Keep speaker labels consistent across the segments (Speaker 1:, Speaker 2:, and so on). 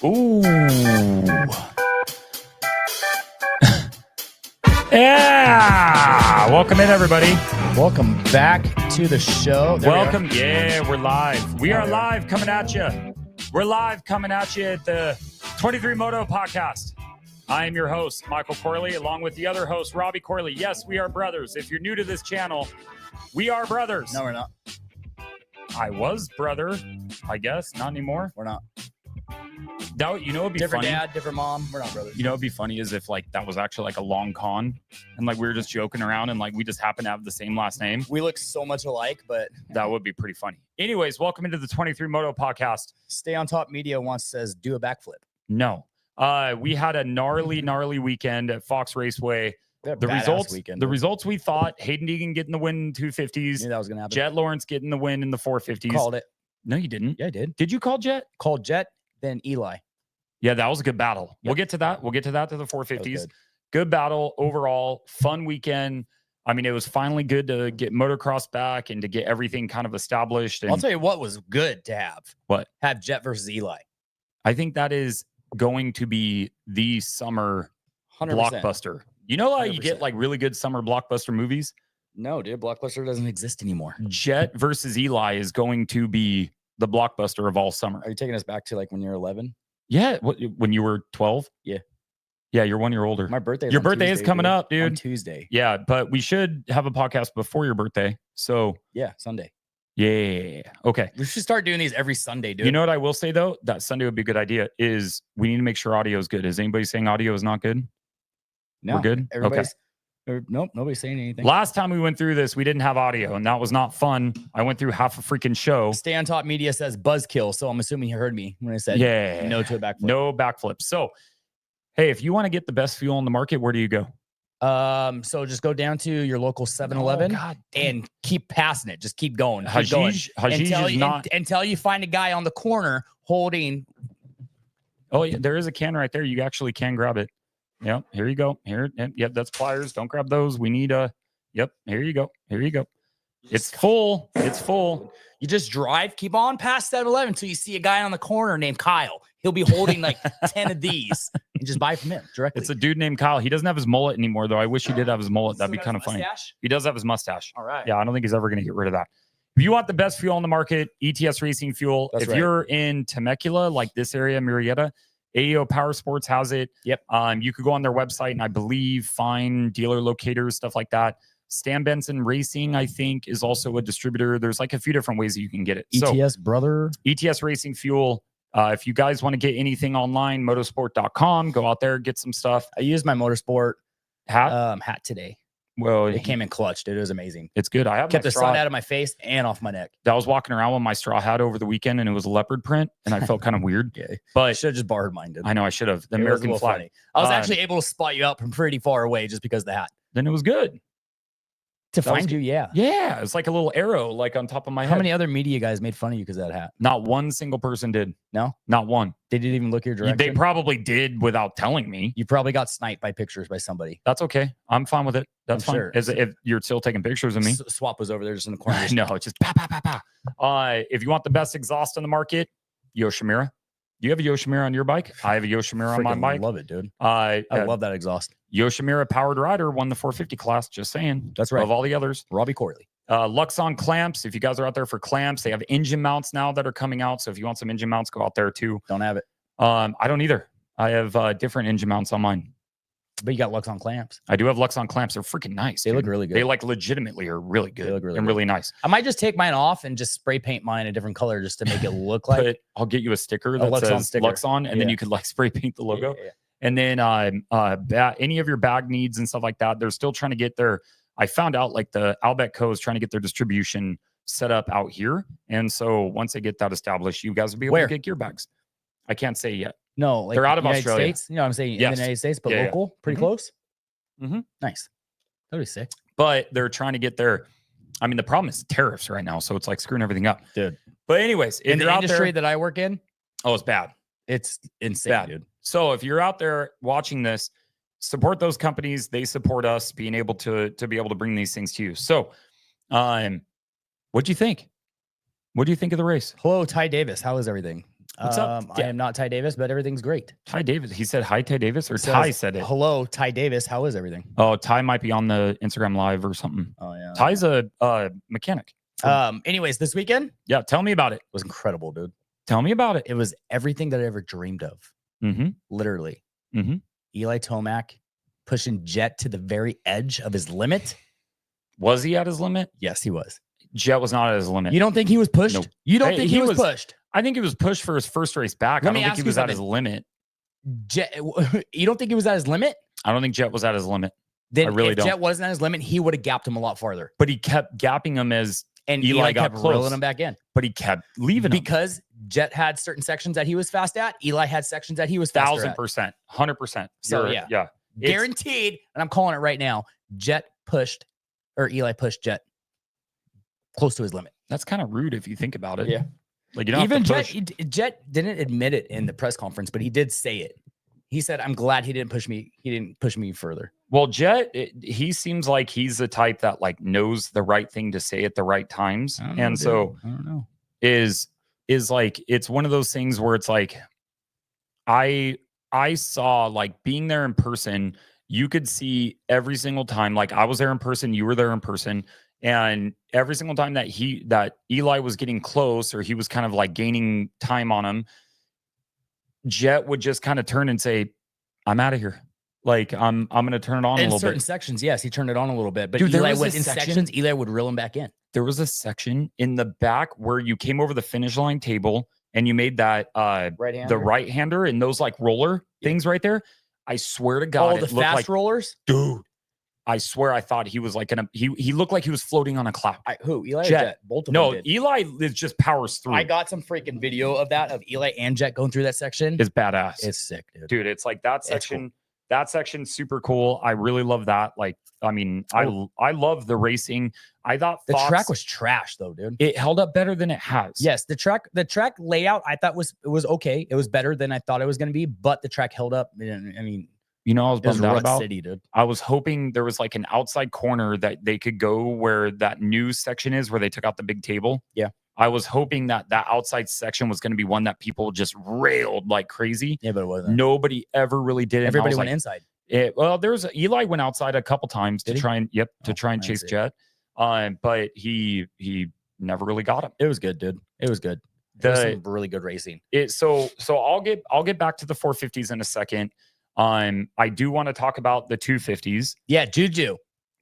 Speaker 1: Ooh. Yeah. Welcome in, everybody.
Speaker 2: Welcome back to the show.
Speaker 1: Welcome. Yeah, we're live. We are live coming at you. We're live coming at you at the 23 Moto podcast. I am your host, Michael Corley, along with the other host, Robbie Corley. Yes, we are brothers. If you're new to this channel, we are brothers.
Speaker 2: No, we're not.
Speaker 1: I was brother, I guess. Not anymore.
Speaker 2: We're not.
Speaker 1: That, you know, it'd be
Speaker 2: Different
Speaker 1: funny.
Speaker 2: dad, different mom. We're not brothers.
Speaker 1: You know, it'd be funny is if like that was actually like a long con and like we were just joking around and like we just happen to have the same last name.
Speaker 2: We look so much alike, but
Speaker 1: That would be pretty funny. Anyways, welcome into the 23 Moto podcast.
Speaker 2: Stay on Top Media once says do a backflip.
Speaker 1: No, we had a gnarly weekend at Fox Raceway. The results we thought Hayden Deegan getting the win in 250s.
Speaker 2: Knew that was gonna happen.
Speaker 1: Jet Lawrence getting the win in the 450s.
Speaker 2: Called it.
Speaker 1: No, you didn't.
Speaker 2: Yeah, I did.
Speaker 1: Did you call Jet?
Speaker 2: Called Jet, then Eli.
Speaker 1: Yeah, that was a good battle.
Speaker 2: Yep.
Speaker 1: We'll get to that. We'll get to that to the 450s.
Speaker 2: Good.
Speaker 1: Good battle overall. Fun weekend. I mean, it was finally good to get motocross back and to get everything kind of established. And
Speaker 2: I'll tell you what was good to have.
Speaker 1: What?
Speaker 2: Have Jet versus Eli.
Speaker 1: I think that is going to be the summer
Speaker 2: 100%.
Speaker 1: blockbuster. You know how you get
Speaker 2: 100%.
Speaker 1: like really good summer blockbuster movies?
Speaker 2: No, dude. Blockbuster doesn't exist anymore.
Speaker 1: Jet versus Eli is going to be the blockbuster of all summer.
Speaker 2: Are you taking us back to like when you're 11?
Speaker 1: Yeah. When you were 12?
Speaker 2: Yeah.
Speaker 1: Yeah, you're 1 year older.
Speaker 2: My birthday.
Speaker 1: Your birthday is coming up, dude.
Speaker 2: On Tuesday.
Speaker 1: Yeah, but we should have a podcast before your birthday. So
Speaker 2: Yeah, Sunday.
Speaker 1: yeah. Okay.
Speaker 2: We should start doing these every Sunday, dude.
Speaker 1: You know what I will say though? That Sunday would be a good idea. Is we need to make sure audio is good. Is anybody saying audio is not good?
Speaker 2: no,
Speaker 1: We're good?
Speaker 2: Everybody's. Nope, nobody's saying anything.
Speaker 1: Last time we went through this, we didn't have audio, and that was not fun. I went through half a freaking show.
Speaker 2: Stay on Top Media says buzzkill, so I'm assuming you heard me when I said
Speaker 1: Yeah.
Speaker 2: no to a backflip.
Speaker 1: No backflip. So, hey, if you want to get the best fuel in the market, where do you go?
Speaker 2: So just go down to your local 7-Eleven and keep passing it. Just keep going. Keep going.
Speaker 1: Hajij
Speaker 2: until you find a guy on the corner holding.
Speaker 1: Oh, yeah, there is a can right there. You actually can grab it. Yep. Here you go. Here. Yep. That's pliers. Don't grab those. We need Yep. Here you go. Here you go. It's full. It's full.
Speaker 2: You just drive, keep on past 7-Eleven until you see a guy on the corner named Kyle. He'll be holding like 10 of these and just buy from him directly.
Speaker 1: It's a dude named Kyle. He doesn't have his mullet anymore, though. I wish he did have his mullet. That'd be kind of funny. He does have his mustache.
Speaker 2: All right.
Speaker 1: Yeah, I don't think he's ever going to get rid of that. If you want the best fuel on the market, ETS Racing Fuel.
Speaker 2: That's
Speaker 1: if
Speaker 2: right.
Speaker 1: you're in Temecula, like this area, Murrieta, AEO Power Sports has it.
Speaker 2: Yep.
Speaker 1: You could go on their website and I believe find dealer locators, stuff like that. Stan Benson Racing, I think, is also a distributor. There's like a few different ways that you can get it.
Speaker 2: ETS, brother.
Speaker 1: ETS Racing Fuel. If you guys want to get anything online, motorsport.com, go out there, get some stuff.
Speaker 2: I used my motorsport
Speaker 1: Hat.
Speaker 2: hat today.
Speaker 1: Well,
Speaker 2: It came in clutch, dude. It was amazing.
Speaker 1: it's good. I have
Speaker 2: Kept
Speaker 1: my
Speaker 2: the
Speaker 1: straw.
Speaker 2: sun out of my face and off my neck.
Speaker 1: I was walking around with my straw hat over the weekend and it was a leopard print and I felt kind of weird.
Speaker 2: Yeah. I
Speaker 1: But
Speaker 2: should have just borrowed mine, dude.
Speaker 1: I know I should have. The
Speaker 2: It was a
Speaker 1: American
Speaker 2: little
Speaker 1: flag.
Speaker 2: funny. I was actually able to spot you out from pretty far away just because of the hat.
Speaker 1: Then it was good.
Speaker 2: To
Speaker 1: That was
Speaker 2: find you, yeah.
Speaker 1: Yeah. It's like a little arrow like on top of my head.
Speaker 2: How many other media guys made fun of you because of that hat?
Speaker 1: Not one single person did.
Speaker 2: No?
Speaker 1: Not one.
Speaker 2: They didn't even look your direction?
Speaker 1: They probably did without telling me.
Speaker 2: You probably got sniped by pictures by somebody.
Speaker 1: That's okay. I'm fine with it. That's
Speaker 2: I'm
Speaker 1: fine.
Speaker 2: sure.
Speaker 1: If you're still taking pictures of me.
Speaker 2: Swap was over there just in the corner.
Speaker 1: No, it's just pa, pa, pa, pa. If you want the best exhaust on the market, Yoshimura. Do you have a Yoshimura on your bike? I have a Yoshimura on my
Speaker 2: Freaking
Speaker 1: bike.
Speaker 2: love it, dude.
Speaker 1: I
Speaker 2: I love that exhaust.
Speaker 1: Yoshimura Powered Rider won the 450 class. Just saying.
Speaker 2: That's right.
Speaker 1: Of all the others.
Speaker 2: Robbie Corley.
Speaker 1: Luxon clamps. If you guys are out there for clamps, they have engine mounts now that are coming out. So if you want some engine mounts, go out there too.
Speaker 2: Don't have it.
Speaker 1: I don't either. I have different engine mounts on mine.
Speaker 2: But you got Luxon clamps.
Speaker 1: I do have Luxon clamps. They're freaking nice.
Speaker 2: They
Speaker 1: dude.
Speaker 2: look really good.
Speaker 1: They like legitimately are really good.
Speaker 2: They look really
Speaker 1: and
Speaker 2: good.
Speaker 1: really nice.
Speaker 2: I might just take mine off and just spray paint mine a different color just to make it look like
Speaker 1: But I'll get you a sticker
Speaker 2: a
Speaker 1: that
Speaker 2: Luxon
Speaker 1: says
Speaker 2: sticker.
Speaker 1: Luxon, and then
Speaker 2: Yeah.
Speaker 1: you could like spray paint the logo.
Speaker 2: Yeah.
Speaker 1: And then any of your bag needs and stuff like that, they're still trying to get their. I found out like the Albeco is trying to get their distribution set up out here, and so once they get that established, you guys will be able
Speaker 2: Where?
Speaker 1: to get gear bags. I can't say yet.
Speaker 2: No, like
Speaker 1: They're out of
Speaker 2: United
Speaker 1: Australia.
Speaker 2: States. You know what I'm saying? In
Speaker 1: Yes.
Speaker 2: the United States, but
Speaker 1: Yeah, yeah.
Speaker 2: local, pretty
Speaker 1: Mhm.
Speaker 2: close.
Speaker 1: Mhm.
Speaker 2: Nice. That'd be sick.
Speaker 1: But they're trying to get their. I mean, the problem is tariffs right now, so it's like screwing everything up,
Speaker 2: Dude.
Speaker 1: But anyways, if
Speaker 2: In
Speaker 1: you're
Speaker 2: the
Speaker 1: out
Speaker 2: industry
Speaker 1: there,
Speaker 2: that I work in,
Speaker 1: oh, it's bad.
Speaker 2: it's insane,
Speaker 1: Bad.
Speaker 2: dude.
Speaker 1: So if you're out there watching this, support those companies. They support us being able to be able to bring these things to you. So, what do you think? What do you think of the race?
Speaker 2: Hello, Ty Davis. How is everything?
Speaker 1: What's up?
Speaker 2: I am not Ty Davis, but everything's great.
Speaker 1: Ty Davis. He said hi, Ty Davis, or
Speaker 2: It says,
Speaker 1: Ty said it.
Speaker 2: Hello, Ty Davis. How is everything?
Speaker 1: Oh, Ty might be on the Instagram live or something.
Speaker 2: Oh yeah.
Speaker 1: Ty's a mechanic.
Speaker 2: Anyways, this weekend
Speaker 1: Yeah, tell me about it.
Speaker 2: was incredible, dude.
Speaker 1: Tell me about it.
Speaker 2: It was everything that I ever dreamed of.
Speaker 1: Mm-hmm.
Speaker 2: Literally.
Speaker 1: Mm-hmm.
Speaker 2: Eli Tomac pushing Jet to the very edge of his limit.
Speaker 1: Was he at his limit?
Speaker 2: Yes, he was.
Speaker 1: Jet was not at his limit.
Speaker 2: You don't think he was pushed?
Speaker 1: Nope.
Speaker 2: You don't
Speaker 1: Hey,
Speaker 2: think he was pushed?
Speaker 1: I think he was pushed for his first race back.
Speaker 2: Let
Speaker 1: I
Speaker 2: me
Speaker 1: don't think
Speaker 2: ask
Speaker 1: he
Speaker 2: you
Speaker 1: was at
Speaker 2: something.
Speaker 1: his limit.
Speaker 2: Jet, you don't think he was at his limit?
Speaker 1: I don't think Jet was at his limit.
Speaker 2: Then
Speaker 1: I really
Speaker 2: if
Speaker 1: don't.
Speaker 2: Jet wasn't at his limit, he would have gapped him a lot farther.
Speaker 1: But he kept gapping him as
Speaker 2: And
Speaker 1: Eli
Speaker 2: Eli
Speaker 1: got
Speaker 2: kept
Speaker 1: close.
Speaker 2: reeling him back in.
Speaker 1: but he kept leaving him.
Speaker 2: Because Jet had certain sections that he was fast at. Eli had sections that he was faster at.
Speaker 1: 1,000%, 100%.
Speaker 2: So,
Speaker 1: You're-
Speaker 2: yeah.
Speaker 1: It's-
Speaker 2: Guaranteed, and I'm calling it right now, Eli pushed Jet close to his limit.
Speaker 1: That's kind of rude if you think about it.
Speaker 2: Yeah.
Speaker 1: Like you don't
Speaker 2: Even
Speaker 1: have to
Speaker 2: Jet,
Speaker 1: push.
Speaker 2: Jet didn't admit it in the press conference, but he did say it. He said, "I'm glad he didn't push me. He didn't push me further."
Speaker 1: Well, Jet, he seems like he's the type that like knows the right thing to say at the right times, and so
Speaker 2: I don't know.
Speaker 1: is like it's one of those things where it's like I saw like being there in person. You could see every single time, like I was there in person, you were there in person, and every single time that Eli was getting close or he was kind of like gaining time on him, Jet would just kind of turn and say, "I'm out of here." Like I'm going to turn it on a
Speaker 2: In
Speaker 1: little
Speaker 2: certain
Speaker 1: bit.
Speaker 2: sections, yes, he turned it on a little bit, but
Speaker 1: Dude, there
Speaker 2: Eli
Speaker 1: was
Speaker 2: went
Speaker 1: a
Speaker 2: in
Speaker 1: section-
Speaker 2: sections. Eli would reel him back in.
Speaker 1: There was a section in the back where you came over the finish line table and you made that
Speaker 2: Right-hander?
Speaker 1: the right hander and those like roller things right there. I swear to God,
Speaker 2: Oh,
Speaker 1: it
Speaker 2: the
Speaker 1: looked
Speaker 2: fast
Speaker 1: like,
Speaker 2: rollers.
Speaker 1: dude. I swear I thought he was like he looked like he was floating on a cloud.
Speaker 2: Who? Eli or
Speaker 1: Jet.
Speaker 2: Jet? Both of
Speaker 1: No,
Speaker 2: them did.
Speaker 1: Eli is just powers through.
Speaker 2: I got some freaking video of that of Eli and Jet going through that section.
Speaker 1: It's badass.
Speaker 2: It's sick, dude.
Speaker 1: Dude, it's like that
Speaker 2: It's
Speaker 1: section. That section's super cool. I really love that. Like, I mean, I love the racing. I thought
Speaker 2: The
Speaker 1: Fox,
Speaker 2: track was trash though, dude.
Speaker 1: it held up better than it has.
Speaker 2: Yes, the track layout I thought was okay. It was better than I thought it was going to be, but the track held up. I mean,
Speaker 1: You know, I was
Speaker 2: it was
Speaker 1: bummed out
Speaker 2: Rut
Speaker 1: about.
Speaker 2: City, dude.
Speaker 1: I was hoping there was like an outside corner that they could go where that new section is, where they took out the big table.
Speaker 2: Yeah.
Speaker 1: I was hoping that outside section was going to be one that people just railed like crazy.
Speaker 2: Yeah, but it wasn't.
Speaker 1: Nobody ever really did it. And I
Speaker 2: Everybody
Speaker 1: was
Speaker 2: went
Speaker 1: like,
Speaker 2: inside.
Speaker 1: well, Eli went outside a couple times
Speaker 2: Did
Speaker 1: to
Speaker 2: he?
Speaker 1: try and
Speaker 2: Oh,
Speaker 1: try and
Speaker 2: I
Speaker 1: chase
Speaker 2: see.
Speaker 1: Jet. But he never really got him.
Speaker 2: It was good, dude. It was good. It was
Speaker 1: The-
Speaker 2: some really good racing.
Speaker 1: So I'll get back to the 450s in a second. I do want to talk about the 250s.
Speaker 2: Yeah, Juju.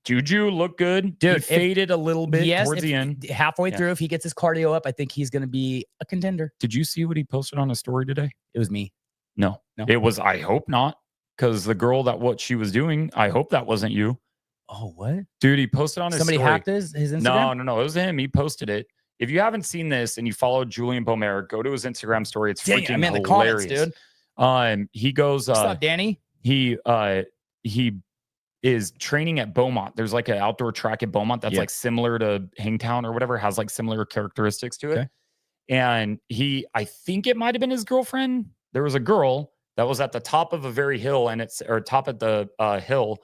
Speaker 1: Juju looked good.
Speaker 2: Dude,
Speaker 1: He
Speaker 2: if-
Speaker 1: faded a little bit
Speaker 2: Yes,
Speaker 1: towards
Speaker 2: if-
Speaker 1: the end.
Speaker 2: halfway
Speaker 1: Yeah.
Speaker 2: through, if he gets his cardio up, I think he's going to be a contender.
Speaker 1: Did you see what he posted on his story today?
Speaker 2: It was me.
Speaker 1: No.
Speaker 2: No.
Speaker 1: It was, I hope not. Because the girl what she was doing, I hope that wasn't you.
Speaker 2: Oh, what?
Speaker 1: Dude, he posted on his
Speaker 2: Somebody
Speaker 1: story.
Speaker 2: hacked his Instagram?
Speaker 1: No. It was him. He posted it. If you haven't seen this and you follow Julian Bomer, go to his Instagram story. It's
Speaker 2: Dang
Speaker 1: freaking
Speaker 2: it, I'm in the
Speaker 1: hilarious.
Speaker 2: comments, dude.
Speaker 1: He goes,
Speaker 2: What's up, Danny?
Speaker 1: he is training at Beaumont. There's like an outdoor track at Beaumont that's
Speaker 2: Yeah.
Speaker 1: like similar to Hangtown or whatever, has like similar characteristics to it.
Speaker 2: Okay.
Speaker 1: And I think it might have been his girlfriend. There was a girl that was at the top of a very hill top of the hill,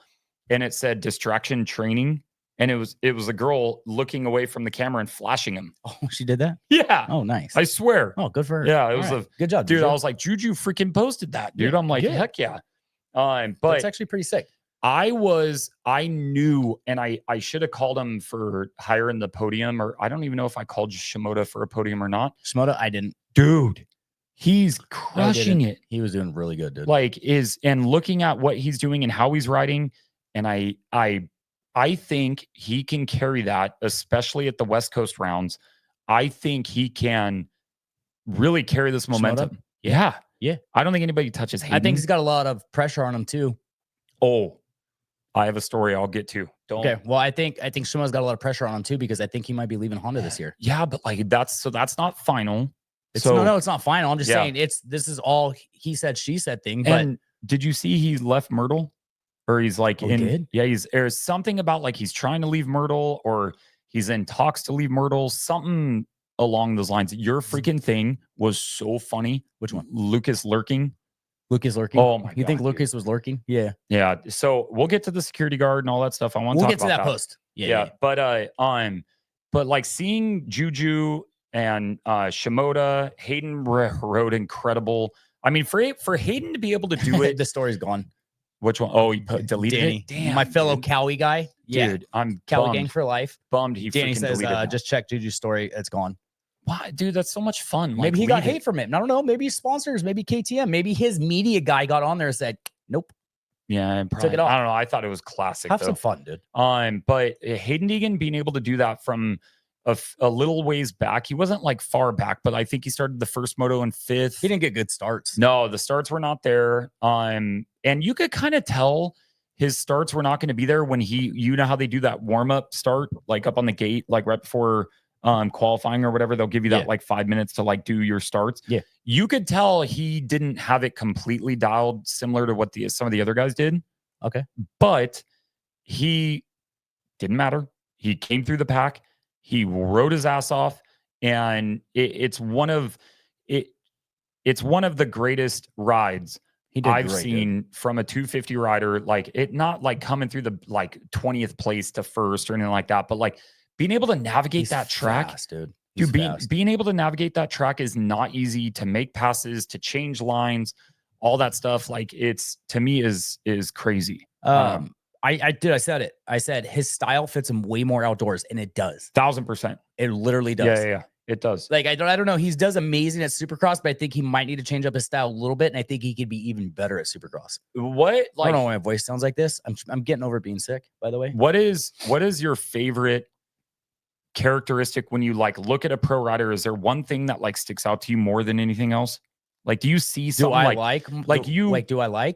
Speaker 1: and it said distraction training. And it was a girl looking away from the camera and flashing him.
Speaker 2: Oh, she did that?
Speaker 1: Yeah.
Speaker 2: Oh, nice.
Speaker 1: I swear.
Speaker 2: Oh, good for her.
Speaker 1: Yeah, it
Speaker 2: All
Speaker 1: was
Speaker 2: right. Good job,
Speaker 1: dude.
Speaker 2: Juju.
Speaker 1: I was like, Juju freaking posted that, dude.
Speaker 2: Yeah,
Speaker 1: I'm like,
Speaker 2: yeah.
Speaker 1: heck yeah. But
Speaker 2: That's actually pretty sick.
Speaker 1: I knew, and I should have called him for higher in the podium, or I don't even know if I called Shimoda for a podium or not.
Speaker 2: Shimoda, I didn't.
Speaker 1: Dude, he's
Speaker 2: I
Speaker 1: crushing
Speaker 2: didn't.
Speaker 1: it.
Speaker 2: He was doing really good, dude.
Speaker 1: Like and looking at what he's doing and how he's riding, and I think he can carry that, especially at the West Coast rounds. I think he can really carry this momentum. Yeah.
Speaker 2: Yeah.
Speaker 1: I don't think anybody touches Hayden.
Speaker 2: I think he's got a lot of pressure on him too.
Speaker 1: Oh, I have a story I'll get to. Don't.
Speaker 2: Okay. Well, I think Shimoda's got a lot of pressure on him too, because I think he might be leaving Honda this year.
Speaker 1: Yeah, but like that's not final.
Speaker 2: It's
Speaker 1: So-
Speaker 2: no, it's not final. I'm just
Speaker 1: Yeah.
Speaker 2: saying this is all he said, she said thing. But
Speaker 1: And did you see he left Myrtle? Or he's like
Speaker 2: Oh, he did?
Speaker 1: yeah, there's something about like he's trying to leave Myrtle, or he's in talks to leave Myrtle, something along those lines. Your freaking thing was so funny.
Speaker 2: Which one?
Speaker 1: Lucas lurking.
Speaker 2: Lucas lurking.
Speaker 1: Oh my
Speaker 2: You think
Speaker 1: God, dude.
Speaker 2: Lucas was lurking? Yeah.
Speaker 1: Yeah. So we'll get to the security guard and all that stuff. I want to
Speaker 2: We'll
Speaker 1: talk
Speaker 2: get to
Speaker 1: about
Speaker 2: that post.
Speaker 1: Yeah. But like seeing Juju and Shimoda. Hayden rode incredible. I mean, for Hayden to be able to do it,
Speaker 2: The story's gone.
Speaker 1: which one? Oh, he deleted
Speaker 2: Danny,
Speaker 1: it. Damn,
Speaker 2: my fellow
Speaker 1: dude.
Speaker 2: Cowie guy. Yeah,
Speaker 1: Dude, I'm
Speaker 2: Cowie
Speaker 1: bummed.
Speaker 2: gang for life.
Speaker 1: Bummed he
Speaker 2: Danny
Speaker 1: freaking
Speaker 2: says,
Speaker 1: deleted that.
Speaker 2: just check Juju's story. It's gone.
Speaker 1: Why, dude? That's so much fun. Like,
Speaker 2: Maybe he got
Speaker 1: leave it.
Speaker 2: hate from it. I don't know. Maybe sponsors. Maybe KTM. Maybe his media guy got on there and said, "Nope."
Speaker 1: Yeah, and probably,
Speaker 2: Took it off.
Speaker 1: I don't know. I thought it was classic.
Speaker 2: Have
Speaker 1: though.
Speaker 2: some fun, dude.
Speaker 1: But Hayden Deegan being able to do that from a little ways back, he wasn't like far back, but I think he started the first moto in 5th.
Speaker 2: He didn't get good starts.
Speaker 1: No, the starts were not there. And you could kind of tell his starts were not going to be there when you know how they do that warm up start, like up on the gate, like right before qualifying or whatever. They'll give you that like 5 minutes to like do your starts.
Speaker 2: Yeah,
Speaker 1: you could tell he didn't have it completely dialed, similar to what some of the other guys did.
Speaker 2: Okay,
Speaker 1: but he didn't matter. He came through the pack. He rode his ass off, and it's one of the greatest rides I've seen from a 250 rider. Like, it not like coming through the like 20th place to first or anything like that, but like being able to navigate that track,
Speaker 2: fast, dude.
Speaker 1: Being able to navigate that track is not easy. To make passes, to change lines, all that stuff. Like, it's, to me, is crazy.
Speaker 2: I said it. I said his style fits him way more outdoors, and it does.
Speaker 1: 1000%.
Speaker 2: It literally does.
Speaker 1: Yeah. It does.
Speaker 2: Like, I don't know. He does amazing at Supercross, but I think he might need to change up his style a little bit, and I think he could be even better at Supercross.
Speaker 1: What?
Speaker 2: I
Speaker 1: Like,
Speaker 2: don't know why my voice sounds like this. I'm getting over being sick, by the way.
Speaker 1: What is your favorite characteristic when you like look at a pro rider? Is there one thing that like sticks out to you more than anything else? Like, do you see something
Speaker 2: do I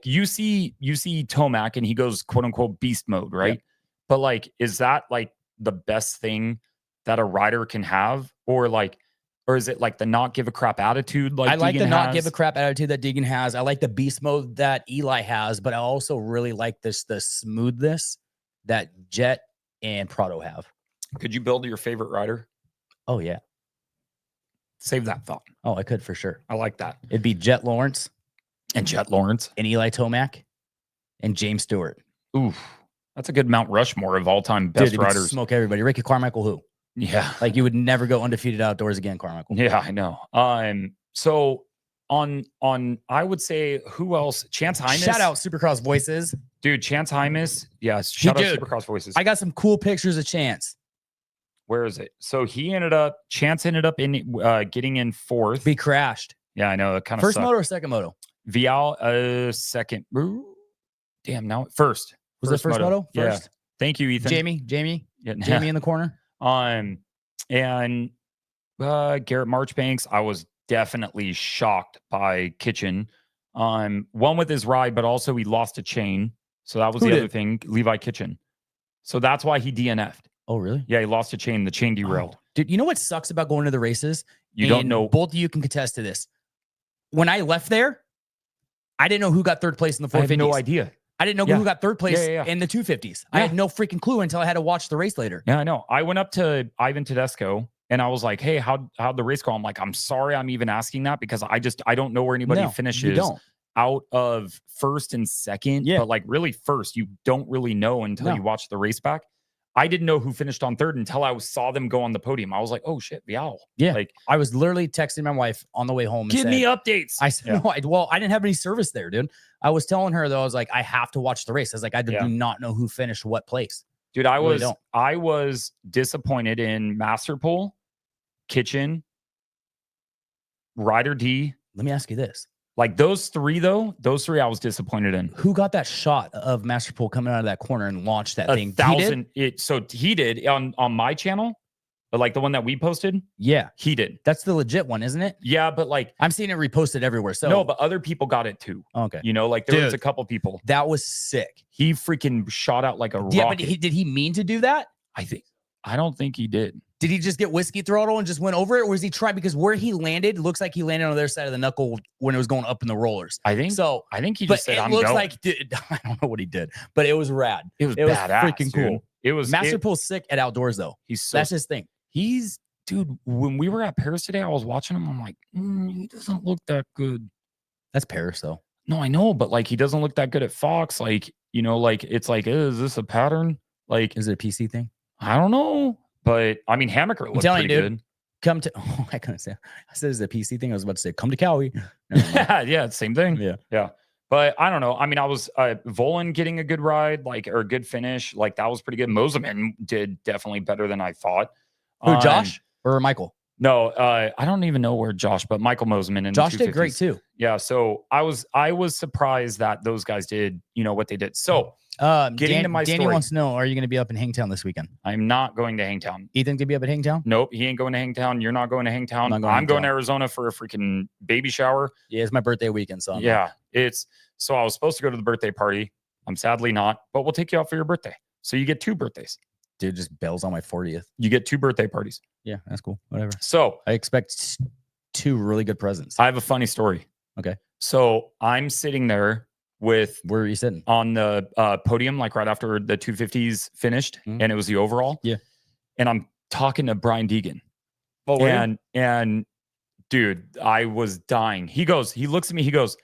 Speaker 1: you see Tomac and he goes quote unquote beast mode, right? Yep. But like, is that like the best thing that a rider can have, or is it like the not give a crap attitude? Like,
Speaker 2: I like
Speaker 1: Deegan
Speaker 2: the
Speaker 1: has?
Speaker 2: not give a crap attitude that Deegan has. I like the beast mode that Eli has, but I also really like the smoothness that Jet and Prado have.
Speaker 1: Could you build your favorite rider?
Speaker 2: Oh yeah.
Speaker 1: Save that thought.
Speaker 2: Oh, I could for sure.
Speaker 1: I like that.
Speaker 2: It'd be Jet Lawrence
Speaker 1: and
Speaker 2: Eli Tomac and James Stewart.
Speaker 1: Oof, that's a good Mount Rushmore of all time best riders.
Speaker 2: Smoke everybody. Ricky Carmichael, who?
Speaker 1: Yeah,
Speaker 2: like you would never go undefeated outdoors again, Carmichael.
Speaker 1: Yeah, I know. So on I would say, who else? Chance Hymas.
Speaker 2: Shout out Supercross Voices,
Speaker 1: dude. Chance Hymas. Yes, shout out Supercross Voices.
Speaker 2: I got some cool pictures of Chance.
Speaker 1: Where is it? So Chance ended up in getting in 4th.
Speaker 2: He crashed.
Speaker 1: Yeah, I know. It kind of
Speaker 2: first moto or second moto?
Speaker 1: Vial, second. Ooh, damn, now first.
Speaker 2: Was it first moto? First.
Speaker 1: Yeah. Thank you, Ethan.
Speaker 2: Jamie in the corner.
Speaker 1: And Garrett Marchbanks, I was definitely shocked by Kitchen. One with his ride, but also he lost a chain. So that was the other thing, Levi Kitchen. So that's why he DNF'd.
Speaker 2: Oh, really?
Speaker 1: Yeah, he lost a chain. The chain derailed.
Speaker 2: Oh, dude, you know what sucks about going to the races?
Speaker 1: You don't know.
Speaker 2: Both of you can contest to this. When I left there, I didn't know who got third place in the 450s. I
Speaker 1: had no idea.
Speaker 2: I didn't know who got third place in the 250s. I had no freaking clue until I had to watch the race later.
Speaker 1: Yeah, I know. I went up to Ivan Tedesco and I was like, hey, how'd the race go? I'm like, I'm sorry I'm even asking that, because I don't know where anybody finishes out of first and second. Yeah. But like, really first, you don't really know until you watch the race back. I didn't know who finished on third until I saw them go on the podium. I was like, oh shit, Vial.
Speaker 2: Yeah.
Speaker 1: Like,
Speaker 2: I was literally texting my wife on the way home.
Speaker 1: Give me updates.
Speaker 2: I said, no, I didn't have any service there, dude. I was telling her though, I was like, I have to watch the race. I was like, I do not know who finished what place.
Speaker 1: Dude, I was disappointed in Masterpool, Kitchen, Ryder D.
Speaker 2: Let me ask you this.
Speaker 1: Like those three I was disappointed in.
Speaker 2: Who got that shot of Masterpool coming out of that corner and launched that thing?
Speaker 1: He did on my channel, but like the one that we posted.
Speaker 2: Yeah,
Speaker 1: he did.
Speaker 2: That's the legit one, isn't it?
Speaker 1: Yeah, but like
Speaker 2: I'm seeing it reposted everywhere. So
Speaker 1: no, but other people got it too.
Speaker 2: Okay,
Speaker 1: you know, like there was a couple people.
Speaker 2: That was sick.
Speaker 1: He freaking shot out like a rocket.
Speaker 2: Yeah, but did he mean to do that?
Speaker 1: I don't think he did.
Speaker 2: Did he just get whiskey throttle and just went over it? Or was he trying? Because where he landed, it looks like he landed on the other side of the knuckle when it was going up in the rollers.
Speaker 1: I think he just said, I'm going.
Speaker 2: Like, dude, I don't know what he did, but it was rad.
Speaker 1: It was badass,
Speaker 2: freaking cool.
Speaker 1: Dude. It was
Speaker 2: Masterpool's sick at outdoors though. That's his thing.
Speaker 1: Dude, when we were at Paris today, I was watching him. I'm like, he doesn't look that good.
Speaker 2: That's Paris though.
Speaker 1: No, I know, but like he doesn't look that good at Fox. Like, you know, like it's like, is this a pattern? Like,
Speaker 2: is it a PC thing?
Speaker 1: I don't know. But I mean, Hammaker looked pretty good.
Speaker 2: Come to. Oh, I couldn't say. I said it's a PC thing. I was about to say, come to Cowie. Never mind.
Speaker 1: Yeah, same thing.
Speaker 2: Yeah.
Speaker 1: But I don't know. I mean, I was Volan getting a good ride, like, or a good finish. Like, that was pretty good. Moseman did definitely better than I thought.
Speaker 2: Who, Josh or Michael?
Speaker 1: No, I don't even know where Josh, but Michael Moseman and
Speaker 2: Josh did great too.
Speaker 1: Yeah, so I was surprised that those guys did, what they did. So getting to my
Speaker 2: Danny
Speaker 1: story,
Speaker 2: wants to know: are you going to be up in Hangtown this weekend?
Speaker 1: I'm not going to Hangtown.
Speaker 2: Ethan to be up at Hangtown?
Speaker 1: Nope, he ain't going to Hangtown. You're not going to Hangtown.
Speaker 2: I'm
Speaker 1: going to Arizona for a freaking baby shower.
Speaker 2: Yeah, it's my birthday weekend, so
Speaker 1: so I was supposed to go to the birthday party. I'm sadly not, but we'll take you out for your birthday. So you get 2 birthdays.
Speaker 2: Dude just bails on my 40th.
Speaker 1: You get 2 birthday parties.
Speaker 2: Yeah, that's cool. Whatever.
Speaker 1: So
Speaker 2: I expect 2 really good presents.
Speaker 1: I have a funny story.
Speaker 2: Okay.
Speaker 1: So I'm sitting there with,
Speaker 2: where are you sitting?
Speaker 1: On the podium, like right after the 250s finished, and it was the overall.
Speaker 2: Yeah.
Speaker 1: And I'm talking to Brian Deegan.
Speaker 2: Oh,
Speaker 1: and dude, I was dying. He looks at me, he goes,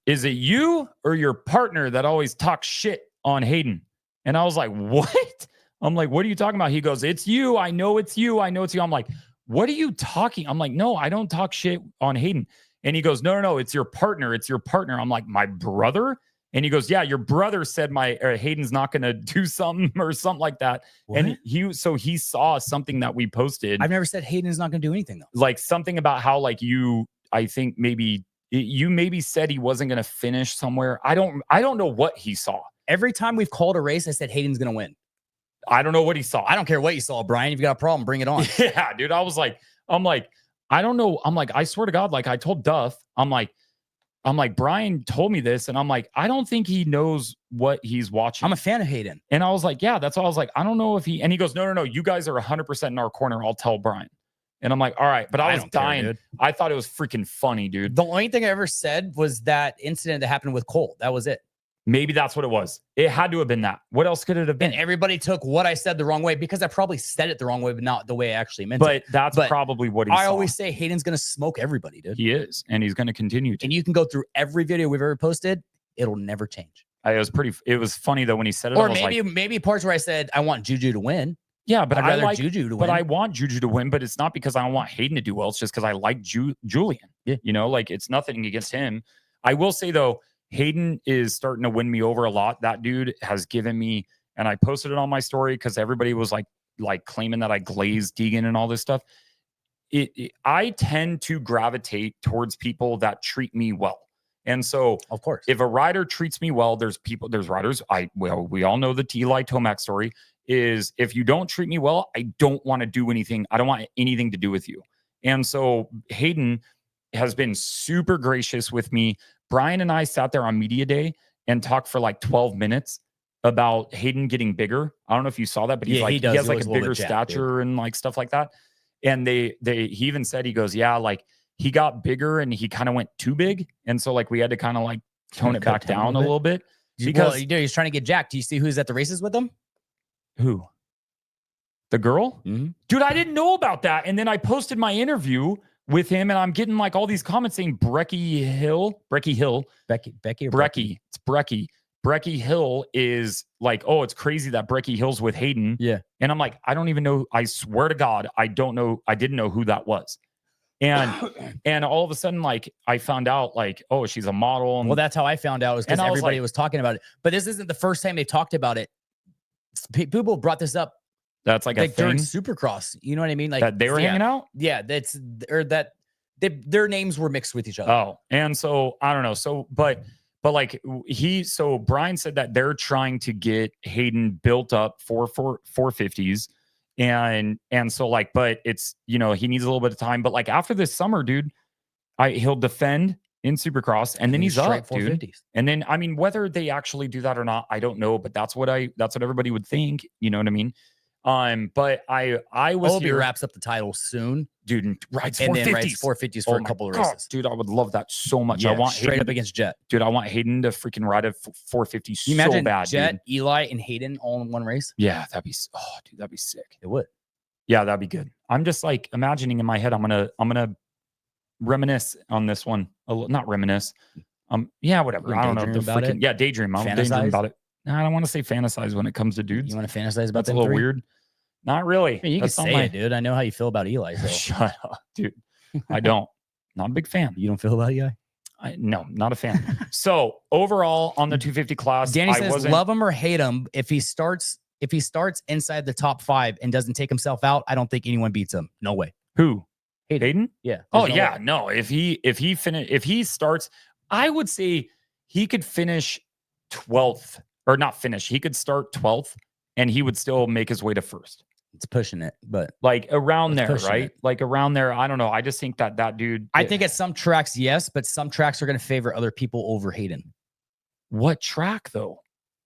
Speaker 1: is it you or your partner that always talks shit on Hayden? And I was like, what? I'm like, what are you talking about? He goes, it's you. I know it's you. I'm like, what are you talking? I'm like, no, I don't talk shit on Hayden. And he goes, no, it's your partner. It's your partner. I'm like, my brother? And he goes, yeah, your brother said Hayden's not going to do something or something like that. What? And he saw something that we posted.
Speaker 2: I've never said Hayden's not going to do anything though.
Speaker 1: Like something about how I think maybe you said he wasn't going to finish somewhere. I don't know what he saw.
Speaker 2: Every time we've called a race, I said Hayden's going to win.
Speaker 1: I don't know what he saw.
Speaker 2: I don't care what you saw, Brian. If you got a problem, bring it on.
Speaker 1: Yeah, dude. I'm like, I don't know. I'm like, I swear to God, like I told Duff, I'm like, Brian told me this. And I'm like, I don't think he knows what he's watching.
Speaker 2: I'm a fan of Hayden.
Speaker 1: And I was like, yeah, that's all. I was like, I don't know if and he goes, no. You guys are 100% in our corner. I'll tell Brian. And I'm like, all right. But I was dying.
Speaker 2: Dude.
Speaker 1: I thought it was freaking funny, dude.
Speaker 2: The only thing I ever said was that incident that happened with Cole. That was it.
Speaker 1: Maybe that's what it was. It had to have been that. What else could it have been?
Speaker 2: And everybody took what I said the wrong way because I probably said it the wrong way, but not the way I actually meant it.
Speaker 1: But that's probably what he saw.
Speaker 2: I always say Hayden's going to smoke everybody, dude.
Speaker 1: He is. And he's going to continue to.
Speaker 2: And you can go through every video we've ever posted. It'll never change.
Speaker 1: It was funny though when he said it.
Speaker 2: Or maybe parts where I said, I want Juju to win.
Speaker 1: Yeah, but
Speaker 2: I'd rather Juju to win.
Speaker 1: But I want Juju to win, but it's not because I don't want Hayden to do well. It's just because I like Julian.
Speaker 2: Yeah.
Speaker 1: Like it's nothing against him. I will say though, Hayden is starting to win me over a lot. That dude has given me, and I posted it on my story because everybody was like claiming that I glazed Deegan and all this stuff. I tend to gravitate towards people that treat me well. And so,
Speaker 2: of course,
Speaker 1: if a rider treats me well, there's riders. We all know the Eli Tomac story is if you don't treat me well, I don't want to do anything. I don't want anything to do with you. And so Hayden has been super gracious with me. Brian and I sat there on media day and talked for like 12 minutes about Hayden getting bigger. I don't know if you saw that, but he has like a bigger stature and like stuff like that. And he even said, he goes, yeah, like he got bigger and he kind of went too big. And so like we had to kind of like tone it back down a little bit. Because
Speaker 2: he's trying to get jacked. Do you see who's at the races with him?
Speaker 1: Who? The girl?
Speaker 2: Mm-hmm.
Speaker 1: Dude, I didn't know about that. And then I posted my interview with him and I'm getting like all these comments saying Brecky Hill. Becky or Brecky. It's Brecky. Brecky Hill is like, oh, it's crazy that Brecky Hill's with Hayden.
Speaker 2: Yeah.
Speaker 1: And I'm like, I don't even know. I swear to God, I don't know. I didn't know who that was. And all of a sudden, like I found out like, oh, she's a model. And,
Speaker 2: well, that's how I found out was because everybody was talking about it. But this isn't the first time they talked about it. People brought this up.
Speaker 1: That's like a thing
Speaker 2: during Supercross. You know what I mean? Like
Speaker 1: that they were hanging out.
Speaker 2: Yeah, their names were mixed with each other.
Speaker 1: Oh, and so I don't know. So, but like Brian said that they're trying to get Hayden built up for 450s. And so like, but it's, he needs a little bit of time, but like after this summer, dude, he'll defend in Supercross and then he's up, dude. And then, I mean, whether they actually do that or not, I don't know, but that's what everybody would think. You know what I mean? But I was
Speaker 2: here. Wraps up the title soon,
Speaker 1: dude, and rides 450s.
Speaker 2: And then rides 450s for a couple of races.
Speaker 1: Dude, I would love that so much.
Speaker 2: Yeah,
Speaker 1: I want
Speaker 2: straight
Speaker 1: Hayden,
Speaker 2: up against Jet.
Speaker 1: Dude, I want Hayden to freaking ride a 450 so
Speaker 2: imagine
Speaker 1: bad,
Speaker 2: Jet,
Speaker 1: dude.
Speaker 2: Eli, and Hayden all in one race?
Speaker 1: Yeah, that'd be sick.
Speaker 2: It would.
Speaker 1: Yeah, that'd be good. I'm just like imagining in my head, I'm gonna reminisce on this one. Not reminisce. Yeah, whatever. I don't know. Daydream. I'm daydreaming about it. No, I don't want to say fantasize when it comes to dudes.
Speaker 2: You want to fantasize about
Speaker 1: that's a little weird. Not really.
Speaker 2: I mean, you can say it, dude. I know how you feel about Eli. So.
Speaker 1: Shut up, dude. I don't. Not a big fan.
Speaker 2: You don't feel about Eli?
Speaker 1: No, not a fan. So overall on the 250 class,
Speaker 2: Danny says, love him or hate him. If he starts inside the top 5 and doesn't take himself out, I don't think anyone beats him. No way.
Speaker 1: Who?
Speaker 2: Hayden?
Speaker 1: Yeah.
Speaker 2: Oh
Speaker 1: yeah. No. If he starts, I would say he could finish 12th or not finish. He could start 12th and he would still make his way to first.
Speaker 2: It's pushing it, but
Speaker 1: like around there, right? Like around there. I don't know. I just think that dude.
Speaker 2: I think at some tracks, yes, but some tracks are going to favor other people over Hayden.
Speaker 1: What track though?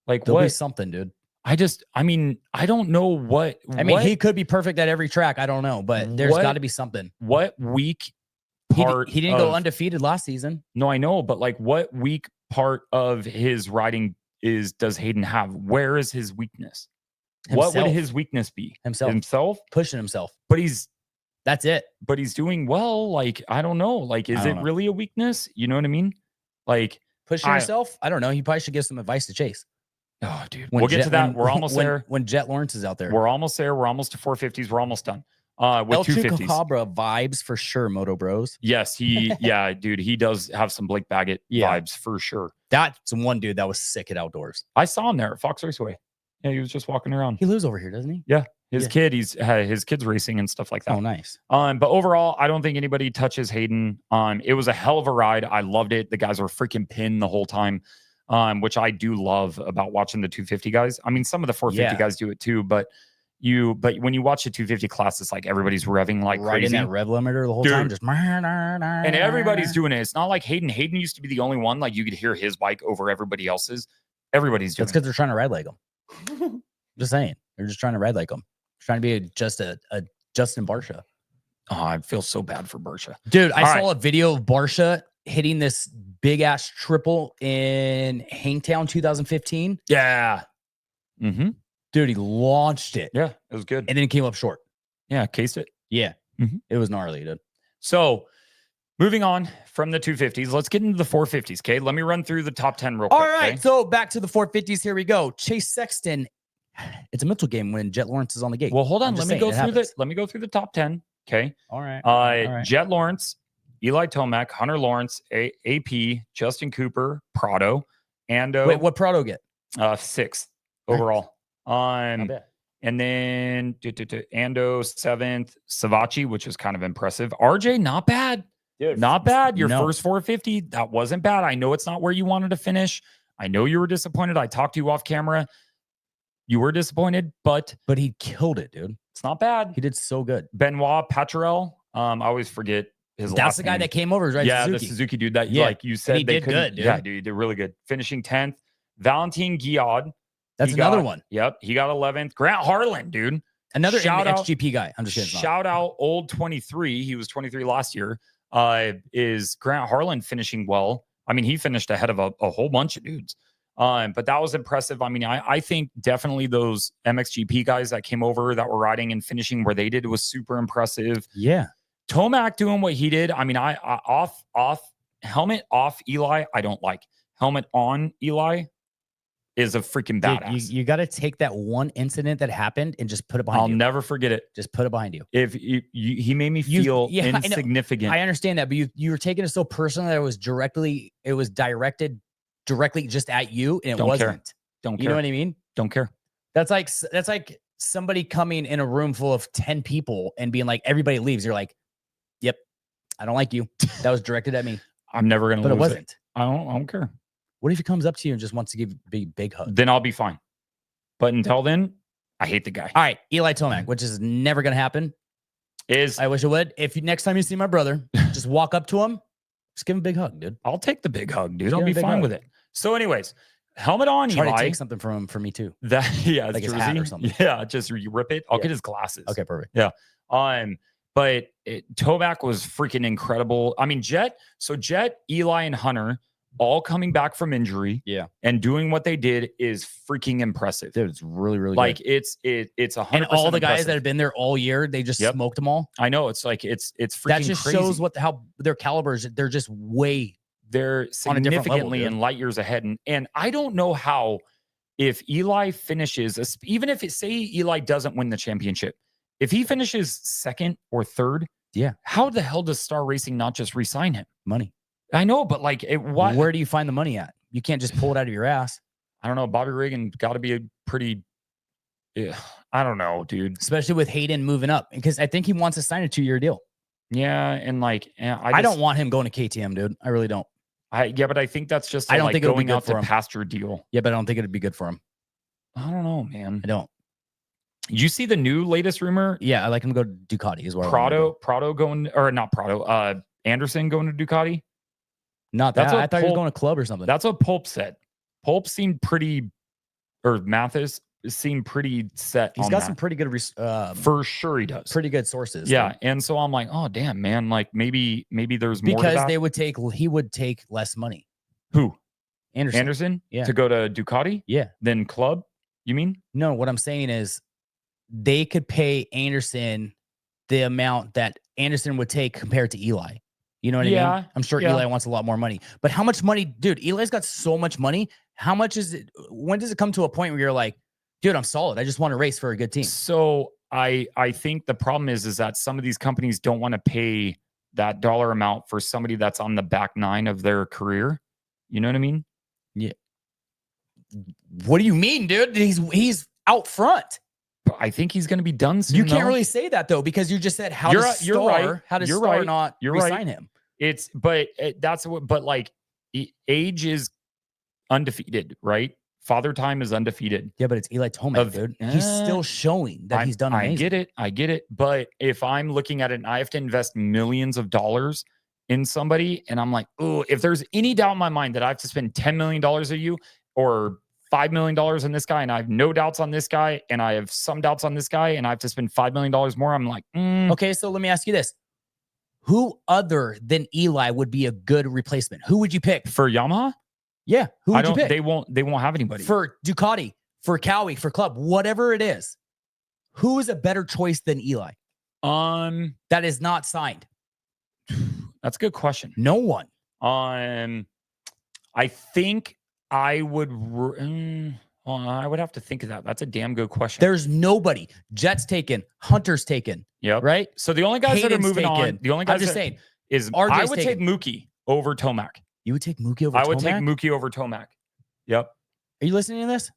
Speaker 1: Like
Speaker 2: there'll be something, dude.
Speaker 1: I don't know what.
Speaker 2: He could be perfect at every track. I don't know, but there's got to be something.
Speaker 1: What weak part?
Speaker 2: He didn't go undefeated last season.
Speaker 1: No, I know, but like, what weak part of his riding does Hayden have? Where is his weakness?
Speaker 2: Himself.
Speaker 1: What would his weakness be?
Speaker 2: Himself pushing himself.
Speaker 1: But
Speaker 2: that's it.
Speaker 1: But he's doing well. Like, I don't know. Like, is it really a weakness? You know what I mean? Like
Speaker 2: pushing himself. I don't know. He probably should give some advice to Chase.
Speaker 1: Oh, dude. We'll get to that. We're almost there.
Speaker 2: When Jet Lawrence is out there.
Speaker 1: We're almost there. We're almost to 450s. We're almost done. With 250s.
Speaker 2: Cabra vibes for sure, Moto Bros.
Speaker 1: Yes, yeah, dude. He does have some Blake Baggett vibes for sure.
Speaker 2: That's one dude that was sick at outdoors.
Speaker 1: I saw him there at Fox Raceway. Yeah, he was just walking around.
Speaker 2: He lives over here, doesn't he?
Speaker 1: Yeah. His kid's racing and stuff like that.
Speaker 2: Oh, nice.
Speaker 1: But overall, I don't think anybody touches Hayden. It was a hell of a ride. I loved it. The guys were freaking pinned the whole time, which I do love about watching the 250 guys. I mean, some of the 450 guys do it too, but when you watch the 250 class, it's like everybody's revving like crazy.
Speaker 2: In that rev limiter the whole time, just
Speaker 1: and everybody's doing it. It's not like Hayden. Hayden used to be the only one. Like you could hear his bike over everybody else's. Everybody's doing.
Speaker 2: That's because they're trying to ride like him. Just saying, they're just trying to ride like him. Trying to be just a Justin Barsha.
Speaker 1: Oh, I feel so bad for Barsha.
Speaker 2: Dude, I saw a video of Barsha hitting this big ass triple in Hangtown 2015.
Speaker 1: Yeah. Mm-hmm.
Speaker 2: Dude, he launched it.
Speaker 1: Yeah, it was good.
Speaker 2: And then it came up short.
Speaker 1: Yeah, cased it.
Speaker 2: Yeah. Mm-hmm. It was gnarly, dude.
Speaker 1: So moving on from the 250s, let's get into the 450s. Okay. Let me run through the top 10 real quick.
Speaker 2: All right.
Speaker 1: Okay?
Speaker 2: So back to the 450s. Here we go. Chase Sexton. It's a mental game when Jet Lawrence is on the gate.
Speaker 1: Well, hold on. Let me go through the top 10. Okay.
Speaker 2: All right.
Speaker 1: Jet Lawrence, Eli Tomac, Hunter Lawrence, AP, Justin Cooper, Prado, Ando.
Speaker 2: Wait, what Prado get?
Speaker 1: 6th overall. And then Ando 7th, Savachi, which is kind of impressive. RJ, not bad. Dude, not bad. Your first 450, that wasn't bad. I know it's not where you wanted to finish. I know you were disappointed. I talked to you off camera. You were disappointed, but
Speaker 2: he killed it, dude.
Speaker 1: It's not bad.
Speaker 2: He did so good.
Speaker 1: Benoit Patrel. I always forget his last name.
Speaker 2: That's the guy that came over, right?
Speaker 1: Yeah, the Suzuki dude that like you said
Speaker 2: he did good, dude.
Speaker 1: Yeah, dude, he did really good. Finishing 10th. Valentin Guillaume.
Speaker 2: That's another one.
Speaker 1: Yep. He got 11th. Grant Harlan, dude.
Speaker 2: Another XGP guy. I'm just kidding.
Speaker 1: Shout out old 23. He was 23 last year. Is Grant Harlan finishing well? I mean, he finished ahead of a whole bunch of dudes. But that was impressive. I mean, I think definitely those MXGP guys that came over that were riding and finishing where they did was super impressive.
Speaker 2: Yeah.
Speaker 1: Tomac doing what he did. I mean, I helmet off Eli. I don't like helmet on Eli is a freaking badass.
Speaker 2: Dude, you got to take that one incident that happened and just put it behind you.
Speaker 1: I'll never forget it.
Speaker 2: Just put it behind you.
Speaker 1: If he made me feel insignificant.
Speaker 2: I understand that, but you were taking it so personal that it was directed directly just at you, and it wasn't.
Speaker 1: Don't care.
Speaker 2: You know what I mean?
Speaker 1: Don't care.
Speaker 2: That's like somebody coming in a room full of 10 people and being like, everybody leaves. You're like, yep, I don't like you. That was directed at me.
Speaker 1: I'm never gonna.
Speaker 2: But it wasn't.
Speaker 1: I don't care.
Speaker 2: What if he comes up to you and just wants to give a big hug?
Speaker 1: Then I'll be fine. But until then, I hate the guy.
Speaker 2: All right, Eli Tomac, which is never gonna happen. I wish it would. If next time you see my brother, just walk up to him, just give him a big hug, dude.
Speaker 1: I'll take the big hug, dude. I'll be fine with it. So, anyways, helmet on.
Speaker 2: Try
Speaker 1: Eli.
Speaker 2: to take something from him for me too.
Speaker 1: Like
Speaker 2: his hat or something.
Speaker 1: Yeah, just you rip it. I'll get his glasses.
Speaker 2: Okay, perfect.
Speaker 1: Yeah. But Tomac was freaking incredible. I mean, Jet, Eli, and Hunter all coming back from injury.
Speaker 2: Yeah.
Speaker 1: And doing what they did is freaking impressive.
Speaker 2: Dude, it's really, really
Speaker 1: like
Speaker 2: good.
Speaker 1: it's 100%.
Speaker 2: And all the guys that have been there all year, they just smoked them all.
Speaker 1: I know. It's like it's freaking
Speaker 2: that just
Speaker 1: crazy.
Speaker 2: shows how their calibers. They're just way.
Speaker 1: They're significantly in light years ahead. And I don't know how if Eli finishes, even if say Eli doesn't win the championship, if he finishes second or third, how the hell does Star Racing not just re-sign him?
Speaker 2: Money.
Speaker 1: I know, but like,
Speaker 2: where do you find the money at? You can't just pull it out of your ass.
Speaker 1: I don't know. Bobby Reagan got to be a pretty. I don't know, dude.
Speaker 2: Especially with Hayden moving up, because I think he wants to sign a 2-year deal.
Speaker 1: Yeah, and like,
Speaker 2: I don't want him going to KTM, dude. I really don't.
Speaker 1: But I think that's just
Speaker 2: I don't think
Speaker 1: going out to pasture deal.
Speaker 2: Yeah, but I don't think it'd be good for him.
Speaker 1: I don't know, man.
Speaker 2: I don't.
Speaker 1: You see the new latest rumor?
Speaker 2: Yeah, I like him to go to Ducati as well.
Speaker 1: Prado going, or not Prado, Anderson going to Ducati?
Speaker 2: Not that. I thought he was going to club or something.
Speaker 1: That's what Pulp said. Pulp seemed pretty, or Mathis seemed pretty set.
Speaker 2: He's got some pretty good,
Speaker 1: for sure he does.
Speaker 2: Pretty good sources.
Speaker 1: Yeah, and so I'm like, oh damn, man, like maybe there's more
Speaker 2: because he would take less money.
Speaker 1: Who?
Speaker 2: Anderson?
Speaker 1: Yeah. To go to Ducati?
Speaker 2: Yeah.
Speaker 1: Then club? You mean?
Speaker 2: No, what I'm saying is they could pay Anderson the amount that Anderson would take compared to Eli. You know what I mean? I'm sure Eli wants a lot more money. But how much money, dude? Eli's got so much money. How much is it? When does it come to a point where you're like, dude, I'm solid. I just want to race for a good team.
Speaker 1: So I think the problem is that some of these companies don't want to pay that dollar amount for somebody that's on the back nine of their career. You know what I mean?
Speaker 2: Yeah. What do you mean, dude? He's out front.
Speaker 1: I think he's going to be done soon.
Speaker 2: You can't really say that though, because you just said how does Star not resign him?
Speaker 1: But like age is undefeated, right? Father time is undefeated.
Speaker 2: Yeah, but it's Eli Tomac, dude. He's still showing that he's done amazing.
Speaker 1: I get it. But if I'm looking at it and I have to invest millions of dollars in somebody, and I'm like, oh, if there's any doubt in my mind that I have to spend $10 million of you or $5 million on this guy, and I have no doubts on this guy, and I have some doubts on this guy, and I have to spend $5 million more, I'm like,
Speaker 2: Okay, so let me ask you this. Who other than Eli would be a good replacement? Who would you pick?
Speaker 1: For Yamaha?
Speaker 2: Yeah. Who would you pick?
Speaker 1: They won't have anybody.
Speaker 2: For Ducati, for Cowie, for Club, whatever it is. Who is a better choice than Eli?
Speaker 1: That
Speaker 2: is not signed.
Speaker 1: That's a good question.
Speaker 2: No one.
Speaker 1: I think I would have to think of that. That's a damn good question.
Speaker 2: There's nobody. Jet's taken. Hunter's taken.
Speaker 1: Yep.
Speaker 2: Right?
Speaker 1: So the only guys that are moving on, the only guys
Speaker 2: I'm just saying,
Speaker 1: is
Speaker 2: RJ's
Speaker 1: I would take Mookie over Tomac.
Speaker 2: You would take Mookie over Tomac?
Speaker 1: I would take Mookie over Tomac. Yep.
Speaker 2: Are you listening to this?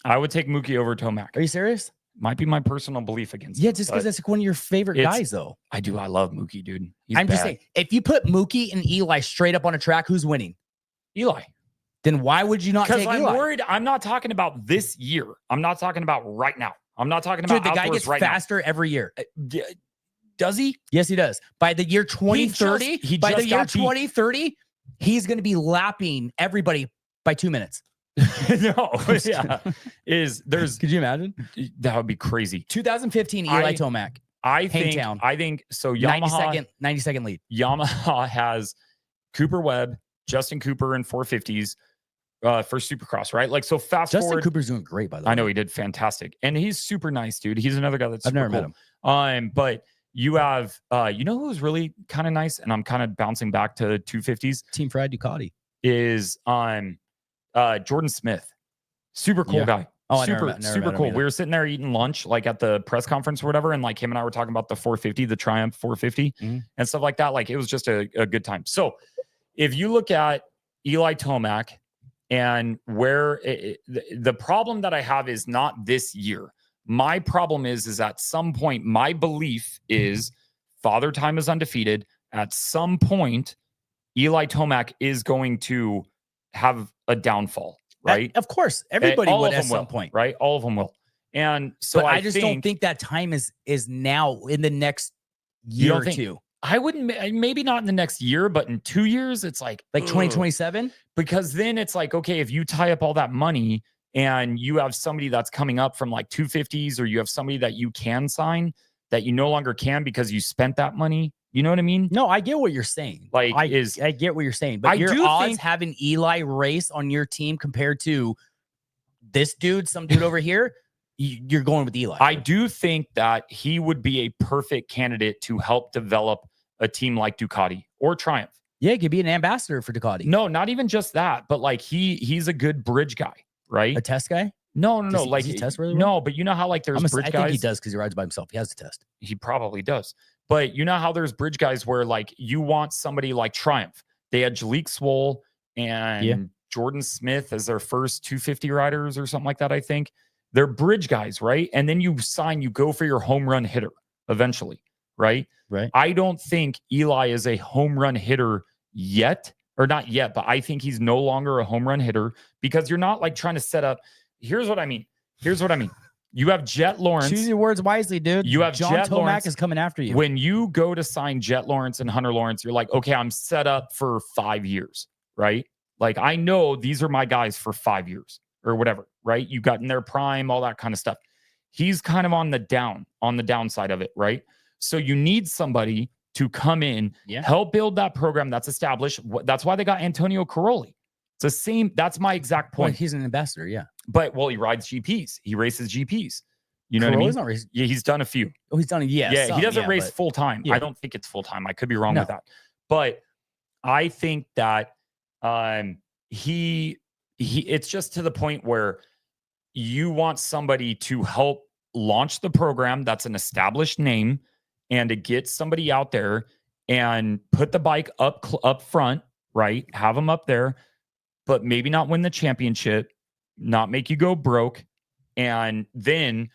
Speaker 1: I would take Mookie over Tomac.
Speaker 2: Are you serious?
Speaker 1: Might be my personal belief against
Speaker 2: just because that's like one of your favorite guys, though.
Speaker 1: I do. I love Mookie, dude.
Speaker 2: I'm just saying, if you put Mookie and Eli straight up on a track, who's winning?
Speaker 1: Eli.
Speaker 2: Then why would you not take Eli?
Speaker 1: Because I'm worried. I'm not talking about this year. I'm not talking about right now. I'm not talking about
Speaker 2: the guy gets faster every year.
Speaker 1: Does he?
Speaker 2: Yes, he does. By the year 2030, he's going to be lapping everybody by 2 minutes.
Speaker 1: No, yeah. Could
Speaker 2: you imagine?
Speaker 1: That would be crazy.
Speaker 2: 2015 Eli Tomac.
Speaker 1: I think so. Yamaha
Speaker 2: 90-second lead.
Speaker 1: Yamaha has Cooper Webb, Justin Cooper in 450s for Supercross, right? Like, so fast
Speaker 2: Justin
Speaker 1: forward.
Speaker 2: Justin Cooper's doing great, by the way.
Speaker 1: I know he did fantastic, and he's super nice, dude. He's another guy that's
Speaker 2: I've never met him.
Speaker 1: But you have you know who's really kind of nice, and I'm kind of bouncing back to 250s.
Speaker 2: Team Fried Ducati
Speaker 1: is Jordan Smith. Super cool guy.
Speaker 2: Oh,
Speaker 1: super cool. We were sitting there eating lunch, like at the press conference or whatever, and like him and I were talking about the 450, the Triumph 450, and stuff like that. Like, it was just a good time. So if you look at Eli Tomac and where the problem that I have is not this year. My problem is at some point, my belief is Father Time is undefeated. At some point, Eli Tomac is going to have a downfall, right?
Speaker 2: Of course, everybody would at some point,
Speaker 1: right? All of them will. And so
Speaker 2: I just don't think that time is now in the next year or two.
Speaker 1: I wouldn't, maybe not in the next year, but in 2 years, it's like
Speaker 2: 2027.
Speaker 1: Because then it's like, okay, if you tie up all that money and you have somebody that's coming up from like 250s, or you have somebody that you can sign that you no longer can because you spent that money. You know what I mean?
Speaker 2: No, I get what you're saying.
Speaker 1: Like,
Speaker 2: I get what you're saying, but your odds having Eli race on your team compared to this dude, some dude over here, you're going with Eli.
Speaker 1: I do think that he would be a perfect candidate to help develop a team like Ducati or Triumph.
Speaker 2: Yeah, he could be an ambassador for Ducati.
Speaker 1: No, not even just that, but like he's a good bridge guy, right?
Speaker 2: A test guy?
Speaker 1: No.
Speaker 2: Does he test really well?
Speaker 1: No, but you know how like there's bridge guys.
Speaker 2: I think he does because he rides by himself. He has to test.
Speaker 1: He probably does. But you know how there's bridge guys where like you want somebody like Triumph. They had Jalik Swole and Jordan Smith as their first 250 riders or something like that, I think. They're bridge guys, right? And then you go for your home run hitter eventually, right?
Speaker 2: Right.
Speaker 1: I don't think Eli is a home run hitter yet, or not yet, but I think he's no longer a home run hitter because you're not like trying to set up. Here's what I mean. You have Jet Lawrence.
Speaker 2: Choose your words wisely, dude.
Speaker 1: You have
Speaker 2: John
Speaker 1: Jet
Speaker 2: Tomac
Speaker 1: Lawrence
Speaker 2: is coming after you.
Speaker 1: When you go to sign Jet Lawrence and Hunter Lawrence, you're like, okay, I'm set up for 5 years, right? Like I know these are my guys for 5 years or whatever, right? You got in their prime, all that kind of stuff. He's kind of on the downside of it, right? So you need somebody to come in, help build that program that's established. That's why they got Antonio Caroli. It's the same. That's my exact point.
Speaker 2: Well, he's an ambassador, yeah.
Speaker 1: But he rides GPs. He races GPs. You know
Speaker 2: Caroli's
Speaker 1: what I mean?
Speaker 2: Not
Speaker 1: yeah, he's done a few.
Speaker 2: Oh, he's done it. Yeah,
Speaker 1: he doesn't race full time. I don't think it's full time. I could be wrong with that. But I think that he it's just to the point where you want somebody to help launch the program that's an established name and to get somebody out there and put the bike up front, right? Have them up there, but maybe not win the championship, not make you go broke. And then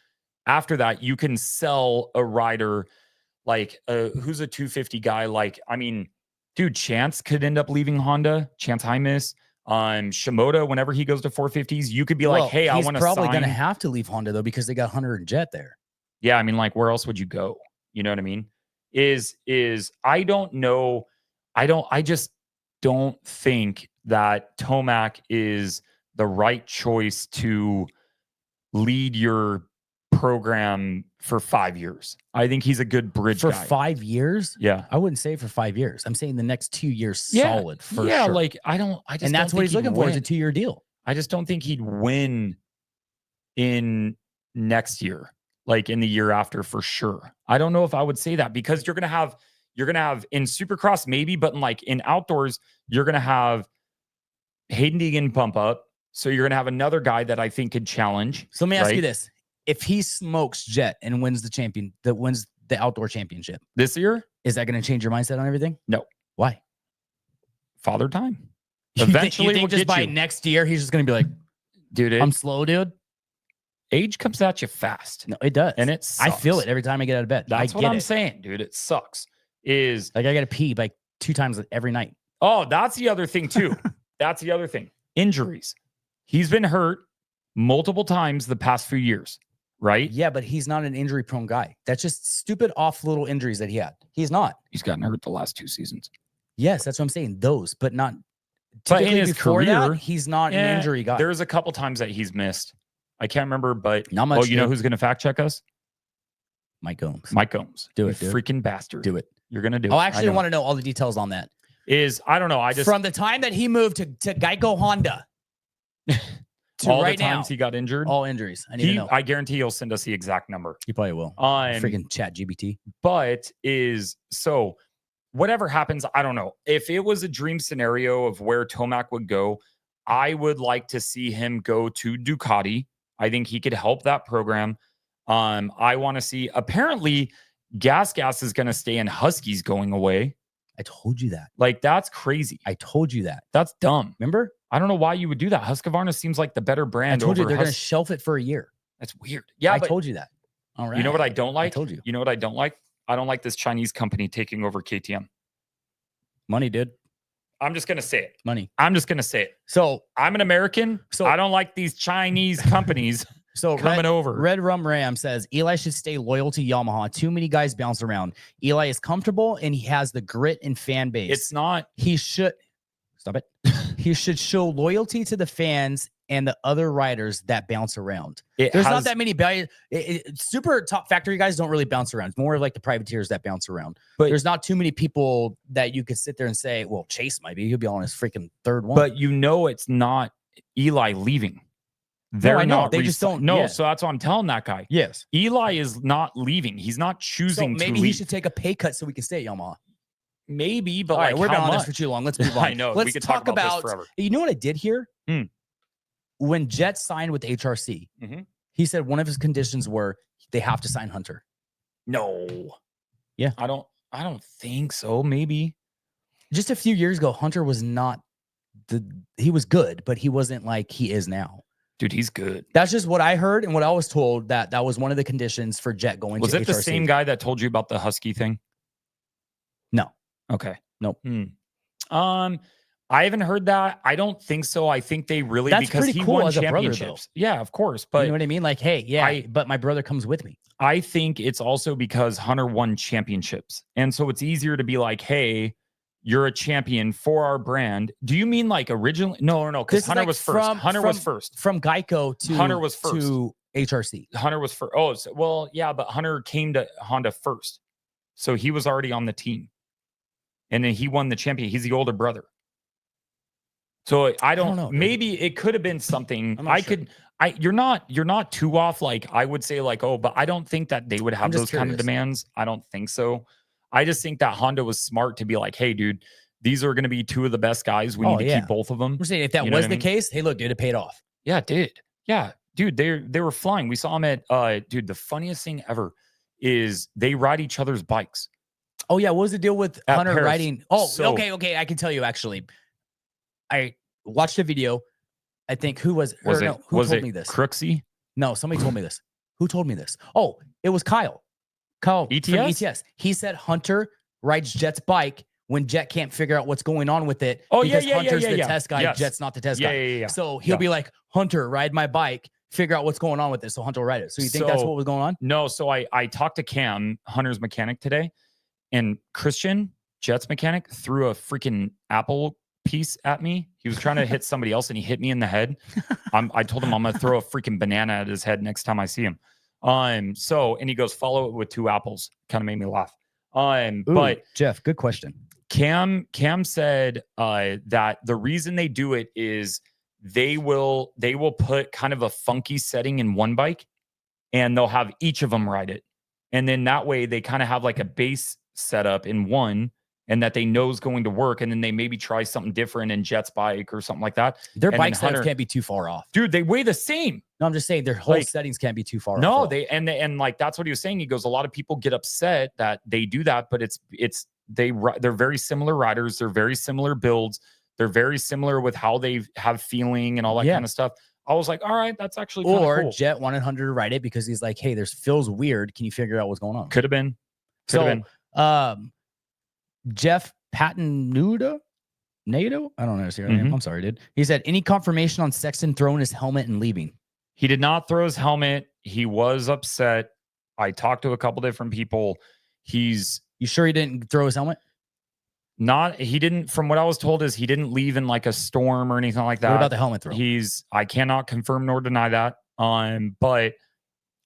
Speaker 1: after that, you can sell a rider like who's a 250 guy. Like, I mean, dude, Chance could end up leaving Honda. Chance Hymas, Shimoda, whenever he goes to 450s, you could be like, hey, I want to sign.
Speaker 2: He's probably going to have to leave Honda though, because they got Hunter and Jet there.
Speaker 1: Yeah. I mean, like, where else would you go? You know what I mean? I don't know. I just don't think that Tomac is the right choice to lead your program for 5 years. I think he's a good bridge
Speaker 2: for
Speaker 1: guy.
Speaker 2: 5 years.
Speaker 1: Yeah,
Speaker 2: I wouldn't say for 5 years. I'm saying the next 2 years solid for sure.
Speaker 1: Like I just
Speaker 2: and that's what he's looking for is a 2-year deal.
Speaker 1: I just don't think he'd win in next year, like in the year after for sure. I don't know if I would say that because you're gonna have in Supercross maybe, but in outdoors you're gonna have Hayden Deegan bump up. So you're gonna have another guy that I think could challenge.
Speaker 2: So let me ask you this: if he smokes Jet and wins the outdoor championship
Speaker 1: this year,
Speaker 2: is that going to change your mindset on everything?
Speaker 1: No.
Speaker 2: Why?
Speaker 1: Father time. Eventually,
Speaker 2: you think just by next year he's just going to be like,
Speaker 1: dude,
Speaker 2: I'm slow, dude.
Speaker 1: Age comes at you fast.
Speaker 2: No, it does,
Speaker 1: and it sucks.
Speaker 2: I feel it every time I get out of bed.
Speaker 1: That's what I'm saying, dude. It sucks. Is
Speaker 2: like I got to pee like 2 times every night.
Speaker 1: Oh, that's the other thing too. That's the other thing. Injuries. He's been hurt multiple times the past few years, right?
Speaker 2: Yeah, but he's not an injury-prone guy. That's just stupid off little injuries that he had. He's not.
Speaker 1: He's gotten hurt the last 2 seasons.
Speaker 2: Yes, that's what I'm saying. Those, but not.
Speaker 1: But in his career,
Speaker 2: he's not an injury guy.
Speaker 1: There's a couple times that he's missed. I can't remember, but
Speaker 2: not much.
Speaker 1: Oh, you know who's going to fact check us?
Speaker 2: Mike Gomes.
Speaker 1: Mike Gomes.
Speaker 2: Do it,
Speaker 1: freaking bastard.
Speaker 2: Do it.
Speaker 1: You're going to do it.
Speaker 2: I actually want to know all the details on that.
Speaker 1: I don't know. I just
Speaker 2: from the time that he moved to Geico Honda.
Speaker 1: To all right the times he got injured,
Speaker 2: all injuries. I need to know.
Speaker 1: I guarantee he'll send us the exact number.
Speaker 2: He probably will.
Speaker 1: Freaking
Speaker 2: chat GBT.
Speaker 1: But so whatever happens, I don't know. If it was a dream scenario of where Tomac would go, I would like to see him go to Ducati. I think he could help that program. I want to see. Apparently, Gas is going to stay and Husky's going away.
Speaker 2: I told you that.
Speaker 1: Like, that's crazy.
Speaker 2: I told you that.
Speaker 1: That's dumb.
Speaker 2: Remember?
Speaker 1: I don't know why you would do that. Husqvarna seems like the better brand.
Speaker 2: I told you they're going to shelf it for a year.
Speaker 1: That's weird. Yeah,
Speaker 2: I told you that. All right.
Speaker 1: You know what I don't like?
Speaker 2: I told you.
Speaker 1: You know what I don't like? I don't like this Chinese company taking over KTM.
Speaker 2: Money, dude.
Speaker 1: I'm just going to say it.
Speaker 2: Money.
Speaker 1: I'm just going to say it.
Speaker 2: So
Speaker 1: I'm an American. So I don't like these Chinese companies coming over.
Speaker 2: Red Rum Ram says Eli should stay loyal to Yamaha. Too many guys bounce around. Eli is comfortable and he has the grit and fan base.
Speaker 1: It's not.
Speaker 2: He should stop it. He should show loyalty to the fans and the other riders that bounce around. There's not that many super top factory guys don't really bounce around. It's more like the privateers that bounce around. But there's not too many people that you could sit there and say, well, Chase might be. He'll be on his freaking third one.
Speaker 1: But it's not Eli leaving.
Speaker 2: They're not. They just don't
Speaker 1: know. So that's what I'm telling that guy.
Speaker 2: Yes.
Speaker 1: Eli is not leaving. He's not choosing to leave.
Speaker 2: Maybe he should take a pay cut so we can stay at Yamaha.
Speaker 1: Maybe, but
Speaker 2: we've been on this for too long. Let's move on.
Speaker 1: I know.
Speaker 2: Let's talk about this forever. You know what I did here? when Jet signed with HRC, he said one of his conditions were they have to sign Hunter.
Speaker 1: No.
Speaker 2: Yeah.
Speaker 1: I don't think so. Maybe.
Speaker 2: Just a few years ago, Hunter was not he was good, but he wasn't like he is now.
Speaker 1: Dude, he's good.
Speaker 2: That's just what I heard and what I was told, that was one of the conditions for Jet going to HRC.
Speaker 1: Was it the same guy that told you about the Husky thing?
Speaker 2: No.
Speaker 1: Okay.
Speaker 2: Nope.
Speaker 1: I haven't heard that. I don't think so. I think they really,
Speaker 2: that's
Speaker 1: because
Speaker 2: pretty
Speaker 1: he
Speaker 2: cool
Speaker 1: won
Speaker 2: as a brother,
Speaker 1: championships. Yeah, of course. But
Speaker 2: you know what I mean? Like, hey, yeah, but my brother comes with me.
Speaker 1: I think it's also because Hunter won championships. And so it's easier to be like, hey, you're a champion for our brand. Do you mean like originally? No, because Hunter was first. Hunter was first.
Speaker 2: From Geico to
Speaker 1: Hunter was first.
Speaker 2: To HRC.
Speaker 1: Hunter was first. Oh, well, yeah, but Hunter came to Honda first. So he was already on the team. And then he won the champion. He's the older brother. So I don't know. Maybe it could have been something. You're not too off. Like I would say like, oh, but I don't think that they would have those kind of demands. I don't think so. I just think that Honda was smart to be like, hey, dude, these are going to be two of the best guys. We need to keep both of them.
Speaker 2: I'm saying if that was the case, hey, look, dude, it paid off.
Speaker 1: Yeah, it did. Yeah, dude, they were flying. We saw them at dude. The funniest thing ever is they ride each other's bikes.
Speaker 2: Oh yeah, what was the deal with Hunter
Speaker 1: Paris.
Speaker 2: riding? Oh, okay. I can tell you actually. I watched a video. I think who told me this?
Speaker 1: Crooksy?
Speaker 2: No, somebody told me this. Who told me this? Oh, it was Kyle. Kyle
Speaker 1: ETS?
Speaker 2: From ETS. He said Hunter rides Jet's bike when Jet can't figure out what's going on with it.
Speaker 1: Oh,
Speaker 2: because
Speaker 1: yeah.
Speaker 2: Hunter's the test guy, Jet's not the test guy.
Speaker 1: Yeah.
Speaker 2: So he'll be like, Hunter, ride my bike, figure out what's going on with this. So Hunter will ride it. So you think that's what was going on?
Speaker 1: No, so I talked to Cam, Hunter's mechanic today, and Christian, Jet's mechanic, threw a freaking apple piece at me. He was trying to hit somebody else and he hit me in the head. I told him I'm gonna throw a freaking banana at his head next time I see him. And he goes, follow it with 2 apples. Kind of made me laugh. But
Speaker 2: Jeff, good question.
Speaker 1: Cam said that the reason they do it is they will put kind of a funky setting in one bike and they'll have each of them ride it. And then that way they kind of have like a base setup in one and that they know is going to work. And then they maybe try something different in Jet's bike or something like that.
Speaker 2: Their bike settings can't be too far off.
Speaker 1: Dude, they weigh the same.
Speaker 2: No, I'm just saying their whole settings can't be too far off.
Speaker 1: No, and like that's what he was saying. He goes, a lot of people get upset that they do that, but they're very similar riders. They're very similar builds. They're very similar with how they have feeling and all that kind of stuff. I was like, all right, that's actually kind of cool.
Speaker 2: Jet wanted Hunter to ride it because he's like, hey, feels weird. Can you figure out what's going on?
Speaker 1: Could have been.
Speaker 2: Jeff Patton-Nato? I don't know his name. I'm sorry, dude. He said, any confirmation on Sexton throwing his helmet and leaving?
Speaker 1: He did not throw his helmet. He was upset. I talked to a couple different people. You
Speaker 2: sure he didn't throw his helmet?
Speaker 1: He didn't, from what I was told, is he didn't leave in like a storm or anything like that.
Speaker 2: What about the helmet throw?
Speaker 1: I cannot confirm nor deny that. But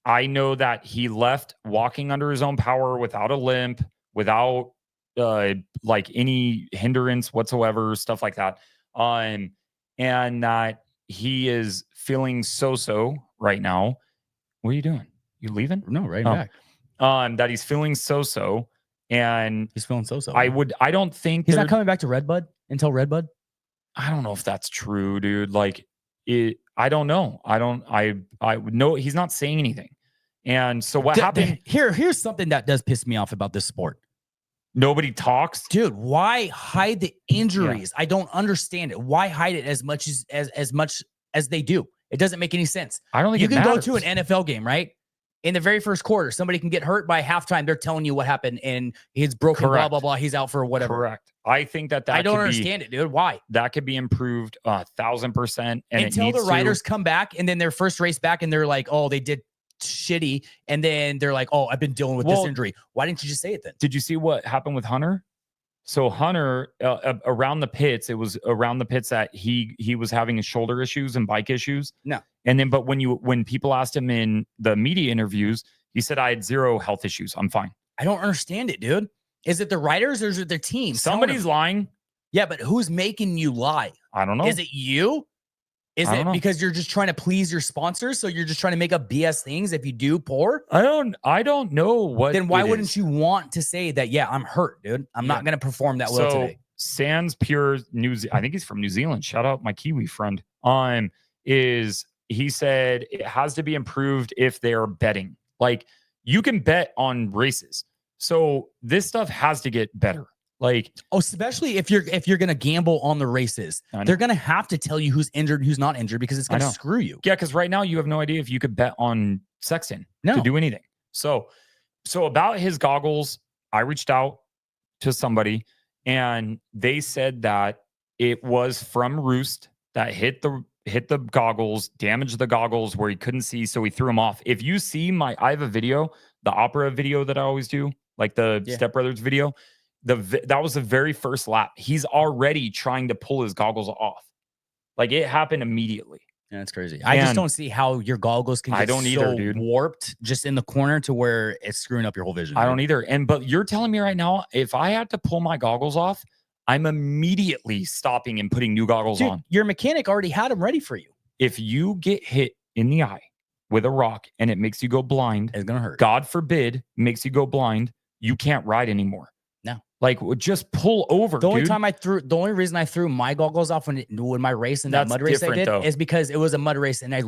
Speaker 1: I know that he left walking under his own power without a limp, without like any hindrance whatsoever, stuff like that. And that he is feeling so right now. What are you doing? You leaving?
Speaker 2: No, right back.
Speaker 1: That he's feeling so. And
Speaker 2: he's feeling so.
Speaker 1: I don't think
Speaker 2: he's not coming back to Redbud until Redbud.
Speaker 1: I don't know if that's true, dude. Like I don't know. I know he's not saying anything. And so what happened?
Speaker 2: Here's something that does piss me off about this sport.
Speaker 1: Nobody talks.
Speaker 2: Dude, why hide the injuries? I don't understand it. Why hide it as much as they do? It doesn't make any sense.
Speaker 1: I don't think
Speaker 2: you can go to an NFL game, right? In the very first quarter, somebody can get hurt by halftime. They're telling you what happened and he's broken, blah, blah, blah. He's out for whatever.
Speaker 1: Correct. I think that
Speaker 2: I don't understand it, dude. Why?
Speaker 1: That could be improved 1,000%. And
Speaker 2: until the riders come back and then their first race back and they're like, oh, they did shitty. And then they're like, oh, I've been dealing with this injury. Why didn't you just say it then?
Speaker 1: Did you see what happened with Hunter? So Hunter, around the pits, it was around the pits that he was having shoulder issues and bike issues.
Speaker 2: No.
Speaker 1: And then, but when people asked him in the media interviews, he said, I had 0 health issues. I'm fine.
Speaker 2: I don't understand it, dude. Is it the riders or is it their team?
Speaker 1: Somebody's lying.
Speaker 2: Yeah, but who's making you lie?
Speaker 1: I don't know.
Speaker 2: Is it you? Is it because you're just trying to please your sponsors? So you're just trying to make up BS things if you do poor?
Speaker 1: I don't know what.
Speaker 2: Then why wouldn't you want to say that? Yeah, I'm hurt, dude. I'm not going to perform that well today.
Speaker 1: Sans Pure I think he's from New Zealand. Shout out my Kiwi friend. is he said it has to be improved if they're betting. Like, you can bet on races. So this stuff has to get better. Like,
Speaker 2: especially if you're gonna gamble on the races, they're gonna have to tell you who's injured, who's not injured, because it's gonna screw you.
Speaker 1: Yeah, because right now you have no idea if you could bet on Sexton to do anything. So about his goggles, I reached out to somebody and they said that it was from Roost that hit the goggles, damaged the goggles where he couldn't see, so he threw them off. If you see I have a video, the opera video that I always do, like the Step Brothers video. That was the very first lap. He's already trying to pull his goggles off. Like, it happened immediately.
Speaker 2: Yeah, that's crazy. I just don't see how your goggles can get warped just in the corner to where it's screwing up your whole vision.
Speaker 1: I don't either. But you're telling me right now, if I had to pull my goggles off, I'm immediately stopping and putting new goggles on.
Speaker 2: Your mechanic already had them ready for you.
Speaker 1: If you get hit in the eye with a rock and it makes you go blind,
Speaker 2: it's gonna hurt.
Speaker 1: God forbid, makes you go blind, you can't ride anymore.
Speaker 2: No.
Speaker 1: Like, just pull over.
Speaker 2: The only reason I threw my goggles off when my race in that mud race I did is because it was a mud race and I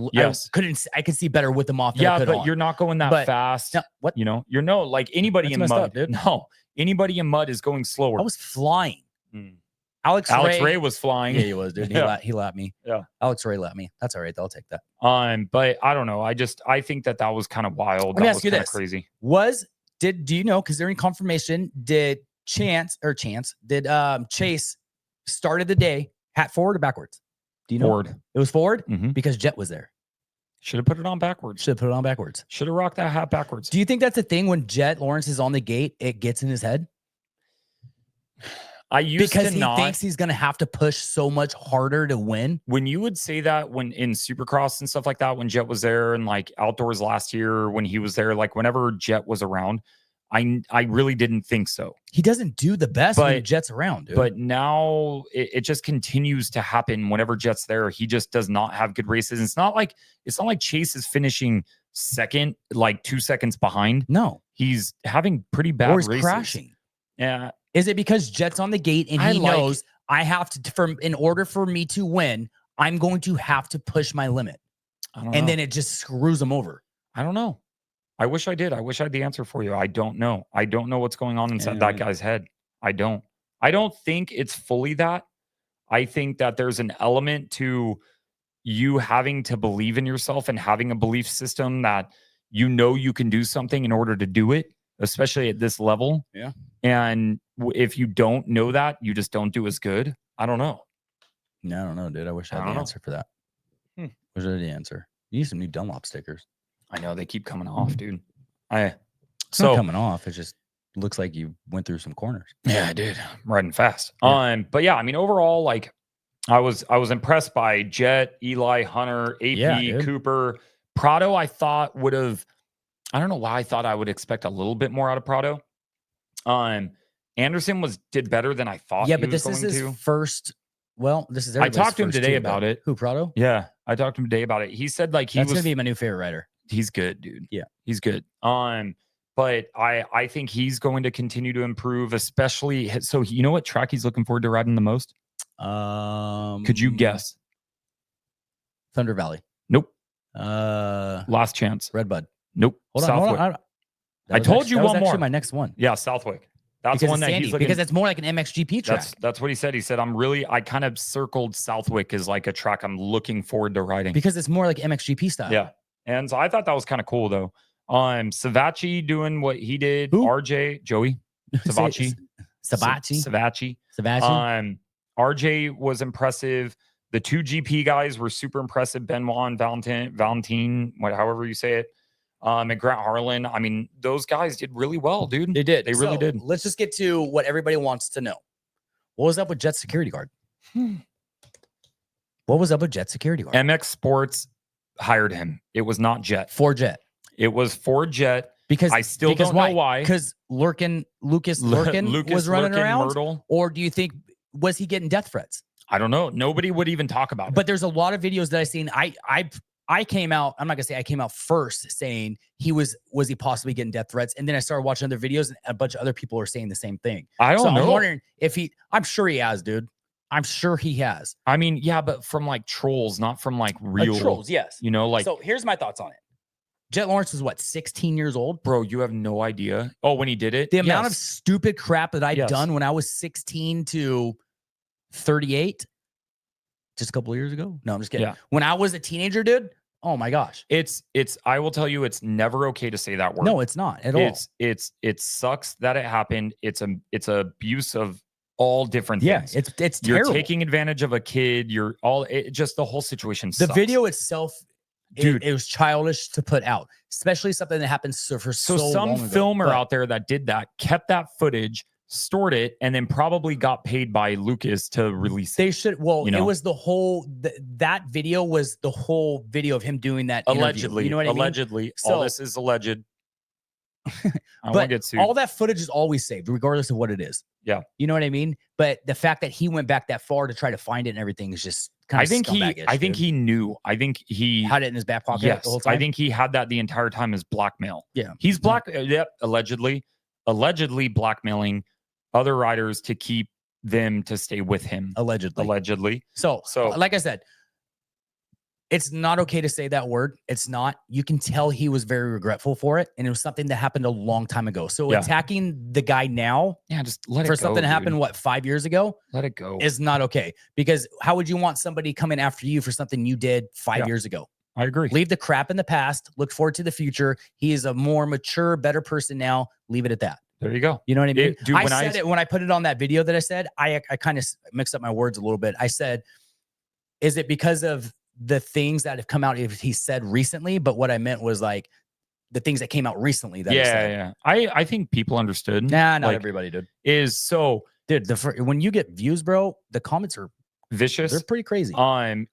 Speaker 2: could see better with them off.
Speaker 1: But you're not going that fast.
Speaker 2: No, what?
Speaker 1: You're like anybody in mud.
Speaker 2: Up, dude.
Speaker 1: No, anybody in mud is going slower.
Speaker 2: I was flying.
Speaker 1: Alex Ray was flying.
Speaker 2: Yeah, he was, dude. He lapped me.
Speaker 1: Yeah.
Speaker 2: Alex Ray lapped me. That's all right. I'll take that.
Speaker 1: But I don't know. I think that was kind of wild.
Speaker 2: Let me ask you this.
Speaker 1: Crazy.
Speaker 2: Do you know, because there any confirmation, did Chase started the day hat forward or backwards? Do you know?
Speaker 1: Forward.
Speaker 2: It was forward
Speaker 1: mm-hmm.
Speaker 2: because Jet was there.
Speaker 1: Should have put it on backwards.
Speaker 2: Should have rocked
Speaker 1: that hat backwards.
Speaker 2: Do you think that's a thing when Jet Lawrence is on the gate, it gets in his head? Because he thinks he's going to have to push so much harder to win.
Speaker 1: When you would say that when in Supercross and stuff like that, when Jet was there and like outdoors last year, when he was there, like whenever Jet was around, I really didn't think so.
Speaker 2: He doesn't do the best when Jet's around, dude.
Speaker 1: But now it just continues to happen whenever Jet's there. He just does not have good races. It's not like Chase is finishing second, like 2 seconds behind.
Speaker 2: No.
Speaker 1: He's having pretty bad races. Or he's
Speaker 2: crashing.
Speaker 1: Yeah.
Speaker 2: Is it because Jet's on the gate and he knows I have to, in order for me to win, I'm going to have to push my limit. And then it just screws him over.
Speaker 1: I don't know. I wish I did. I wish I had the answer for you. I don't know. I don't know what's going on inside that guy's head. I don't think it's fully that. I think that there's an element to you having to believe in yourself and having a belief system that you can do something in order to do it, especially at this level.
Speaker 2: Yeah.
Speaker 1: And if you don't know that, you just don't do as good. I don't know.
Speaker 2: No, I don't know, dude. I wish I had the answer for that. Wish I had the answer. You need some new Dunlop stickers.
Speaker 1: I know they keep coming off, dude.
Speaker 2: It's not coming off. It just looks like you went through some corners.
Speaker 1: Yeah, I did. I'm riding fast. Yeah. But yeah, I mean, overall, like I was impressed by Jet, Eli, Hunter, AP, Cooper, Prado. I thought I don't know why I thought I would expect a little bit more out of Prado. Anderson did better than I thought.
Speaker 2: Yeah, but this is his first. Well, this is.
Speaker 1: I talked to him today about it.
Speaker 2: Who, Prado?
Speaker 1: Yeah, I talked to him today about it. He said like
Speaker 2: that's gonna be my new favorite rider.
Speaker 1: He's good, dude.
Speaker 2: Yeah,
Speaker 1: he's good. But I think he's going to continue to improve, especially. So you know what track he's looking forward to riding the most? Could you guess?
Speaker 2: Thunder Valley.
Speaker 1: Nope. Last chance.
Speaker 2: Redbud.
Speaker 1: Nope.
Speaker 2: Hold on.
Speaker 1: I told you one more.
Speaker 2: My next one.
Speaker 1: Yeah, Southwick. That's the one that he's looking.
Speaker 2: Because it's more like an MXGP track.
Speaker 1: That's what he said. He said, I kind of circled Southwick as like a track I'm looking forward to riding.
Speaker 2: Because it's more like MXGP style.
Speaker 1: Yeah. And so I thought that was kind of cool though. Savacci doing what he did.
Speaker 2: Who?
Speaker 1: RJ, Joey. Savacci.
Speaker 2: Savacci.
Speaker 1: RJ was impressive. The two GP guys were super impressive. Benoit and Valentin, however you say it. And Grant Harlan. I mean, those guys did really well, dude.
Speaker 2: They did.
Speaker 1: They really did.
Speaker 2: Let's just get to what everybody wants to know. What was up with Jet security guard? What was up with Jet security guard?
Speaker 1: MX Sports hired him. It was not Jet.
Speaker 2: For Jet.
Speaker 1: It was for Jet.
Speaker 2: Because
Speaker 1: I still don't know why.
Speaker 2: Because Lucas Lurkin was running around?
Speaker 1: Myrtle.
Speaker 2: Or do you think, was he getting death threats?
Speaker 1: I don't know. Nobody would even talk about it.
Speaker 2: But there's a lot of videos that I've seen. I came out, I'm not gonna say I came out first saying was he possibly getting death threats? And then I started watching other videos and a bunch of other people are saying the same thing.
Speaker 1: I don't know.
Speaker 2: I'm wondering if I'm sure he has, dude. I'm sure he has.
Speaker 1: I mean, yeah, but from like trolls, not from like real
Speaker 2: trolls. Yes.
Speaker 1: You know, like.
Speaker 2: So here's my thoughts on it. Jet Lawrence was what, 16 years old?
Speaker 1: Bro, you have no idea. Oh, when he did it?
Speaker 2: The amount of stupid crap that I've done when I was 16 to 38, just a couple of years ago. No, I'm just kidding.
Speaker 1: Yeah.
Speaker 2: When I was a teenager, dude, oh my gosh.
Speaker 1: I will tell you, it's never okay to say that word.
Speaker 2: No, it's not at all.
Speaker 1: It sucks that it happened. It's abuse of all different things.
Speaker 2: Yeah, it's
Speaker 1: You're
Speaker 2: terrible.
Speaker 1: taking advantage of a kid. Just the whole situation
Speaker 2: sucks. The video itself,
Speaker 1: dude,
Speaker 2: it was childish to put out, especially something that happens for so long ago.
Speaker 1: Some filmer out there that did that kept that footage, stored it, and then probably got paid by Lucas to release it.
Speaker 2: They should. Well, it was the whole that video was the whole video of him doing that
Speaker 1: allegedly.
Speaker 2: Interview. You know what I mean?
Speaker 1: Allegedly, all this is alleged.
Speaker 2: But all that footage is always saved, regardless of what it is.
Speaker 1: Yeah,
Speaker 2: you know what I mean. But the fact that he went back that far to try to find it and everything is just kind of.
Speaker 1: I think he knew. I think he
Speaker 2: had it in his back pocket.
Speaker 1: Yes,
Speaker 2: the whole time?
Speaker 1: I think he had that the entire time as blackmail.
Speaker 2: Yeah,
Speaker 1: he's allegedly blackmailing other riders to keep them to stay with him. Allegedly.
Speaker 2: So like I said, it's not okay to say that word. It's not. You can tell he was very regretful for it, and it was something that happened a long time ago. So attacking the guy now,
Speaker 1: just let it
Speaker 2: for
Speaker 1: go,
Speaker 2: something that happened 5 years ago,
Speaker 1: let it go,
Speaker 2: is not okay. Because how would you want somebody coming after you for something you did 5 years ago?
Speaker 1: I agree.
Speaker 2: Leave the crap in the past. Look forward to the future. He is a more mature, better person now. Leave it at that.
Speaker 1: There you go.
Speaker 2: You know what I mean?
Speaker 1: Dude,
Speaker 2: when I put it on that video that I said, I kind of mixed up my words a little bit. I said, is it because of the things that have come out he said recently? But what I meant was like the things that came out recently. That
Speaker 1: I think people understood.
Speaker 2: Nah, not everybody did.
Speaker 1: Dude,
Speaker 2: when you get views, bro, the comments are
Speaker 1: vicious.
Speaker 2: They're pretty crazy.
Speaker 1: When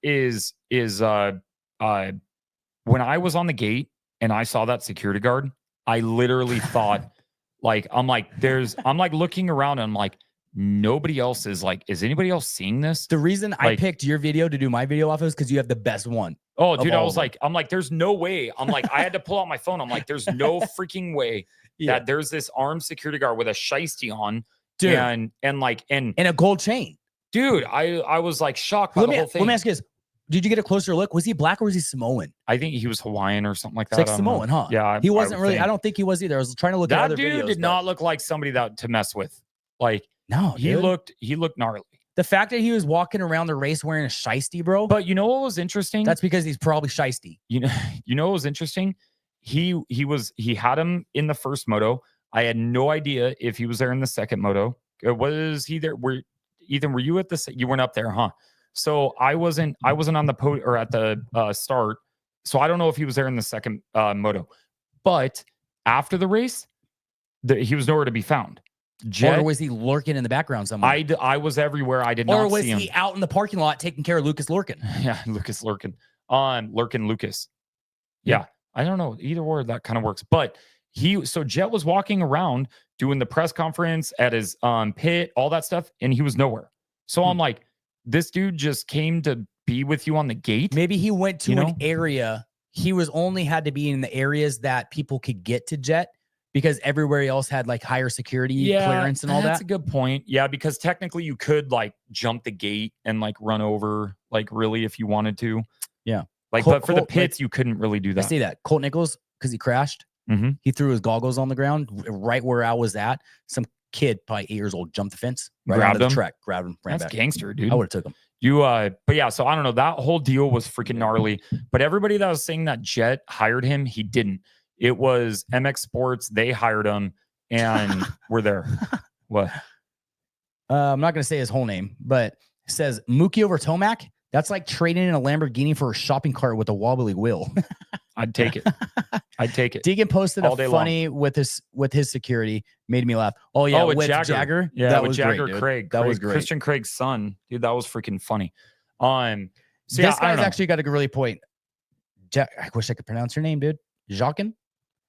Speaker 1: I was on the gate and I saw that security guard, I literally thought, I'm looking around and I'm like, nobody else is anybody else seeing this?
Speaker 2: The reason I picked your video to do my video off is because you have the best one.
Speaker 1: Oh, dude, I was like, there's no way. I had to pull out my phone. I'm like, there's no freaking way that there's this armed security guard with a shiesty on, dude, and
Speaker 2: a gold chain.
Speaker 1: Dude, I was like shocked by the whole thing.
Speaker 2: Let me ask you this. Did you get a closer look? Was he black or was he Samoan?
Speaker 1: I think he was Hawaiian or something like that.
Speaker 2: It's like Samoan, huh?
Speaker 1: Yeah.
Speaker 2: He wasn't really. I don't think he was either. I was trying to look at other videos.
Speaker 1: That dude did not look like somebody to mess with.
Speaker 2: No,
Speaker 1: he looked gnarly.
Speaker 2: The fact that he was walking around the race wearing a shiesty, bro.
Speaker 1: But you know what was interesting?
Speaker 2: That's because he's probably shiesty.
Speaker 1: You know what was interesting? He had him in the first moto. I had no idea if he was there in the second moto. Was he there? Ethan, were you at the? You weren't up there, huh? So I wasn't on the or at the start. So I don't know if he was there in the second moto. But after the race, he was nowhere to be found.
Speaker 2: Or was he lurking in the background somewhere?
Speaker 1: I was everywhere. I did not see him.
Speaker 2: Or was he out in the parking lot taking care of Lucas Lurkin?
Speaker 1: Yeah, Lucas Lurkin. Lucas. Yeah, I don't know. Either or, that kind of works. But so Jet was walking around doing the press conference at his pit, all that stuff, and he was nowhere. So I'm like, this dude just came to be with you on the gate?
Speaker 2: Maybe he went to an area. He only had to be in the areas that people could get to Jet, because everywhere else had higher security clearance and all that.
Speaker 1: That's a good point. Yeah, because technically you could jump the gate and run over really if you wanted to.
Speaker 2: Yeah.
Speaker 1: But for the pits, you couldn't really do that.
Speaker 2: I see that. Colt Nichols, because he crashed, he threw his goggles on the ground right where I was at. Some kid, probably 8 years old, jumped the fence,
Speaker 1: grabbed him,
Speaker 2: the track, grabbed him, ran
Speaker 1: That's
Speaker 2: back.
Speaker 1: Gangster, dude.
Speaker 2: I would have took him.
Speaker 1: But yeah, so I don't know. That whole deal was freaking gnarly. But everybody that was saying that Jet hired him, he didn't. It was MX Sports. They hired him and we're there. What?
Speaker 2: I'm not going to say his whole name, but it says Mookie over Tomac. That's like trading in a Lamborghini for a shopping cart with a wobbly wheel.
Speaker 1: I'd take it.
Speaker 2: Deegan posted a funny with his security, made me laugh. Oh yeah, with Jagger.
Speaker 1: Yeah,
Speaker 2: that
Speaker 1: with
Speaker 2: was
Speaker 1: Jagger
Speaker 2: great,
Speaker 1: Craig.
Speaker 2: That was great.
Speaker 1: Christian Craig's son, dude. That was freaking funny. So
Speaker 2: this guy's actually got a really point. I wish I could pronounce your name, dude. Jacquin.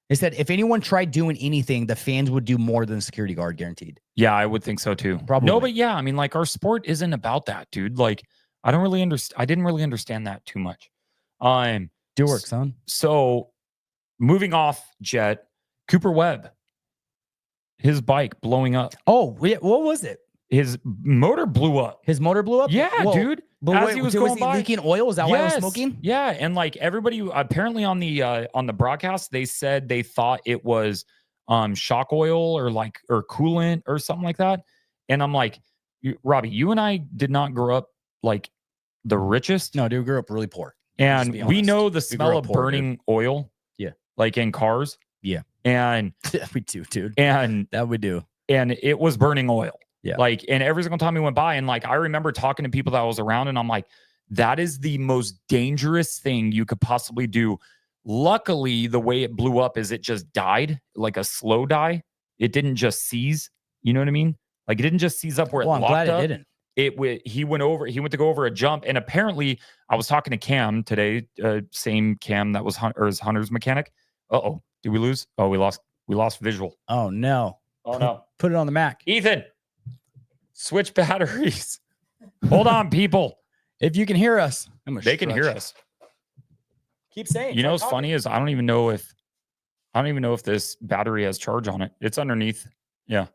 Speaker 2: It said if anyone tried doing anything, the fans would do more than the security guard, guaranteed.
Speaker 1: Yeah, I would think so too.
Speaker 2: Probably.
Speaker 1: No, but yeah, I mean, our sport isn't about that, dude. I don't really understand. I didn't really understand that too much.
Speaker 2: Do work, son.
Speaker 1: So moving off Jet, Cooper Webb, his bike blowing up.
Speaker 2: Oh, what was it?
Speaker 1: his motor blew up.
Speaker 2: His motor blew up?
Speaker 1: Yeah,
Speaker 2: well,
Speaker 1: dude.
Speaker 2: But
Speaker 1: as
Speaker 2: wait,
Speaker 1: he was going by,
Speaker 2: leaking oil? Is that why it was smoking?
Speaker 1: Yeah, and like everybody apparently on the broadcast, they said they thought it was shock oil or coolant or something like that. And I'm like, Robbie, you and I did not grow up like the richest.
Speaker 2: No, dude, we grew up really poor.
Speaker 1: And we know the smell of burning oil.
Speaker 2: Yeah.
Speaker 1: Like in cars.
Speaker 2: Yeah.
Speaker 1: And
Speaker 2: we do, dude.
Speaker 1: And
Speaker 2: that we do.
Speaker 1: And it was burning oil.
Speaker 2: Yeah.
Speaker 1: Like, and every single time we went by, and like I remember talking to people that was around, and I'm like, that is the most dangerous thing you could possibly do. Luckily, the way it blew up is it just died, like a slow die. It didn't just seize. You know what I mean? Like it didn't just seize up where it locked up. I'm glad it didn't. He went to go over a jump, and apparently I was talking to Cam today, same Cam that was Hunter's mechanic. Uh-oh, did we lose? Oh, we lost visual.
Speaker 2: Oh no.
Speaker 1: Oh no.
Speaker 2: Put it on the Mac.
Speaker 1: Ethan, switch batteries. Hold on, people.
Speaker 2: If you can hear us,
Speaker 1: they can hear us.
Speaker 2: Keep saying.
Speaker 1: You know what's funny is I don't even know if this battery has charge on it. It's underneath. Yeah.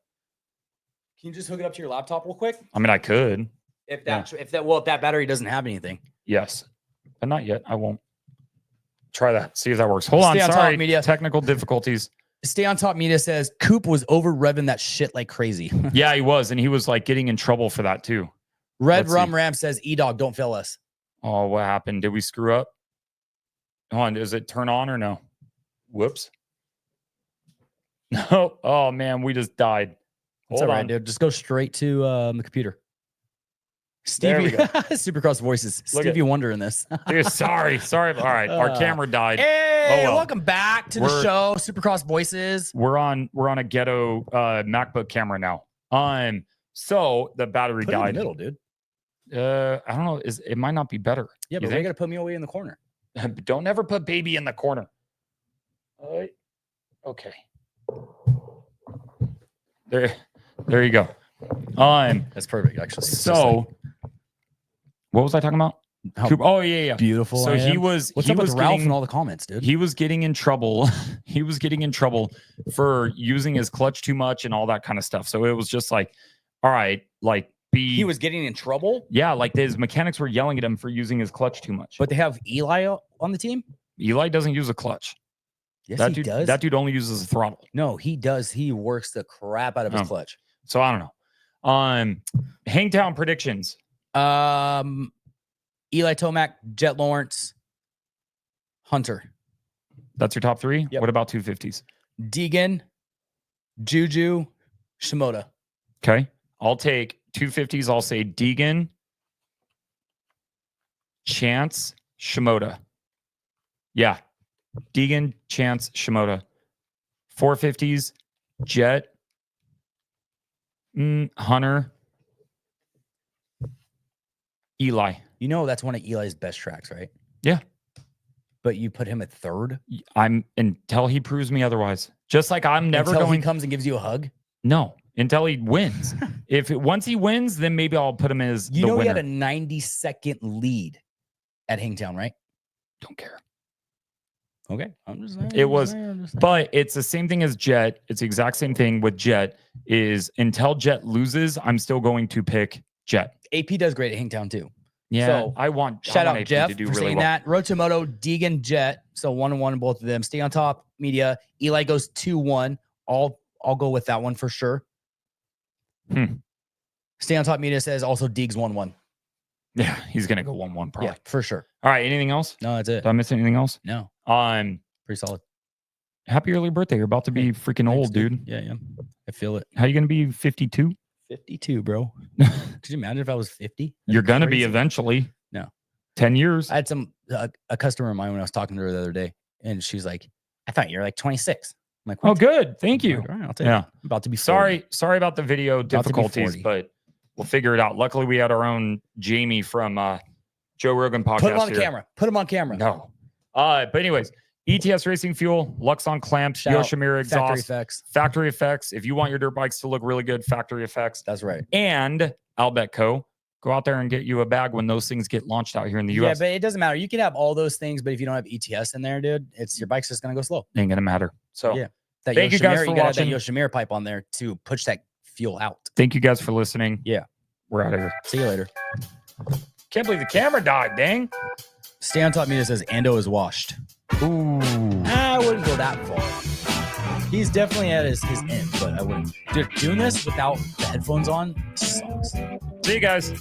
Speaker 2: Can you just hook it up to your laptop real quick?
Speaker 1: I mean, I could.
Speaker 2: If that battery doesn't have anything.
Speaker 1: Yes. But not yet. I won't. Try that. See if that works. Hold on. Sorry. Media. Technical difficulties.
Speaker 2: Stay on Top Media says Coop was over revving that shit like crazy.
Speaker 1: Yeah, he was. And he was like getting in trouble for that too.
Speaker 2: Red Rum Ram says E-Dog, don't fail us.
Speaker 1: Oh, what happened? Did we screw up? Hold on. Does it turn on or no? Whoops. No. Oh man, we just died.
Speaker 2: Hold on, dude. Just go straight to the computer. Stevie, Supercross voices. Stevie Wonder in this.
Speaker 1: Dude, sorry. All right, our camera died.
Speaker 2: Hey, welcome back to the show, Supercross voices.
Speaker 1: We're on a ghetto MacBook camera now. So the battery died.
Speaker 2: In the middle, dude.
Speaker 1: I don't know. It might not be better.
Speaker 2: Yeah, but you're gonna put me away in the corner.
Speaker 1: Don't ever put baby in the corner. Okay. There you go.
Speaker 2: That's perfect, actually.
Speaker 1: So, what was I talking about? Oh yeah.
Speaker 2: Beautiful.
Speaker 1: So he was.
Speaker 2: What's up with Ralph and all the comments, dude?
Speaker 1: He was getting in trouble. He was getting in trouble for using his clutch too much and all that kind of stuff. So it was just like, all right, like
Speaker 2: he was getting in trouble.
Speaker 1: Yeah, like his mechanics were yelling at him for using his clutch too much.
Speaker 2: But they have Eli on the team.
Speaker 1: Eli doesn't use a clutch.
Speaker 2: Yes, he does.
Speaker 1: That dude only uses a throttle.
Speaker 2: No, he does. He works the crap out of his clutch.
Speaker 1: So I don't know. Hangtown predictions.
Speaker 2: Eli Tomac, Jet Lawrence, Hunter.
Speaker 1: That's your top three?
Speaker 2: Yep.
Speaker 1: What about 250s?
Speaker 2: Deegan, Juju, Shimoda.
Speaker 1: Okay. I'll take 250s. I'll say Deegan, Chance, Shimoda. Yeah. Deegan, Chance, Shimoda. 450s, Jet, Hunter, Eli.
Speaker 2: You know that's one of Eli's best tracks, right?
Speaker 1: Yeah.
Speaker 2: But you put him at third?
Speaker 1: Until he proves me otherwise. Just like I'm never
Speaker 2: until he comes and gives you a hug?
Speaker 1: No. Until he wins. Once he wins, then maybe I'll put him as the winner.
Speaker 2: He had a 90-second lead at Hangtown, right?
Speaker 1: Don't care.
Speaker 2: Okay. I'm just saying.
Speaker 1: It was, but it's the same thing as Jet. It's the exact same thing with Jet is until Jet loses, I'm still going to pick Jet.
Speaker 2: AP does great at Hangtown too.
Speaker 1: Yeah.
Speaker 2: So shout out
Speaker 1: AP
Speaker 2: Jeff
Speaker 1: to do
Speaker 2: for
Speaker 1: really
Speaker 2: saying that. Road to Moto, Deegan, Jet. So 1-1 both of them. Stay on Top Media. Eli goes 2-1. I'll go with that one for sure. Stay on Top Media says also Deegs 1-1.
Speaker 1: Yeah, he's gonna go 1-1 probably.
Speaker 2: Yeah, for sure.
Speaker 1: All right. Anything else?
Speaker 2: No, that's it.
Speaker 1: Did I miss anything else?
Speaker 2: No.
Speaker 1: Pretty
Speaker 2: solid.
Speaker 1: Happy early birthday. You're about to be freaking old, dude.
Speaker 2: Yeah. I feel it.
Speaker 1: How you gonna be 52?
Speaker 2: 52, bro. Could you imagine if I was 50?
Speaker 1: You're gonna be eventually.
Speaker 2: No.
Speaker 1: 10 years.
Speaker 2: I had a customer of mine when I was talking to her the other day, and she's like, I thought you were like 26. I'm like, what?
Speaker 1: Oh, good. Thank you.
Speaker 2: Like, all right, I'll take it. I'm about to be
Speaker 1: 40. Sorry about the video difficulties, but we'll figure it out. Luckily, we had our own Jamie from Joe Rogan podcast.
Speaker 2: Put him on camera. Put him on camera.
Speaker 1: No. But anyways, ETS Racing Fuel, Luxon clamps, Yoshimura exhaust, Factory Effects. If you want your dirt bikes to look really good, Factory Effects.
Speaker 2: That's right.
Speaker 1: And Albet Co. Go out there and get you a bag when those things get launched out here in the US.
Speaker 2: Yeah, but it doesn't matter. You can have all those things, but if you don't have ETS in there, dude, your bike's just gonna go slow.
Speaker 1: Ain't gonna matter. So
Speaker 2: yeah,
Speaker 1: thank you guys for watching.
Speaker 2: That Yoshimura pipe on there to push that feel out.
Speaker 1: Thank you guys for listening.
Speaker 2: Yeah.
Speaker 1: We're out of here.
Speaker 2: See you later.
Speaker 1: Can't believe the camera died, dang.
Speaker 2: Stay on top meter says Ando is washed.
Speaker 1: Ooh.
Speaker 2: I wouldn't go that far. He's definitely at his end, but I wouldn't. Dude, doing this without the headphones on sucks.
Speaker 1: See you guys.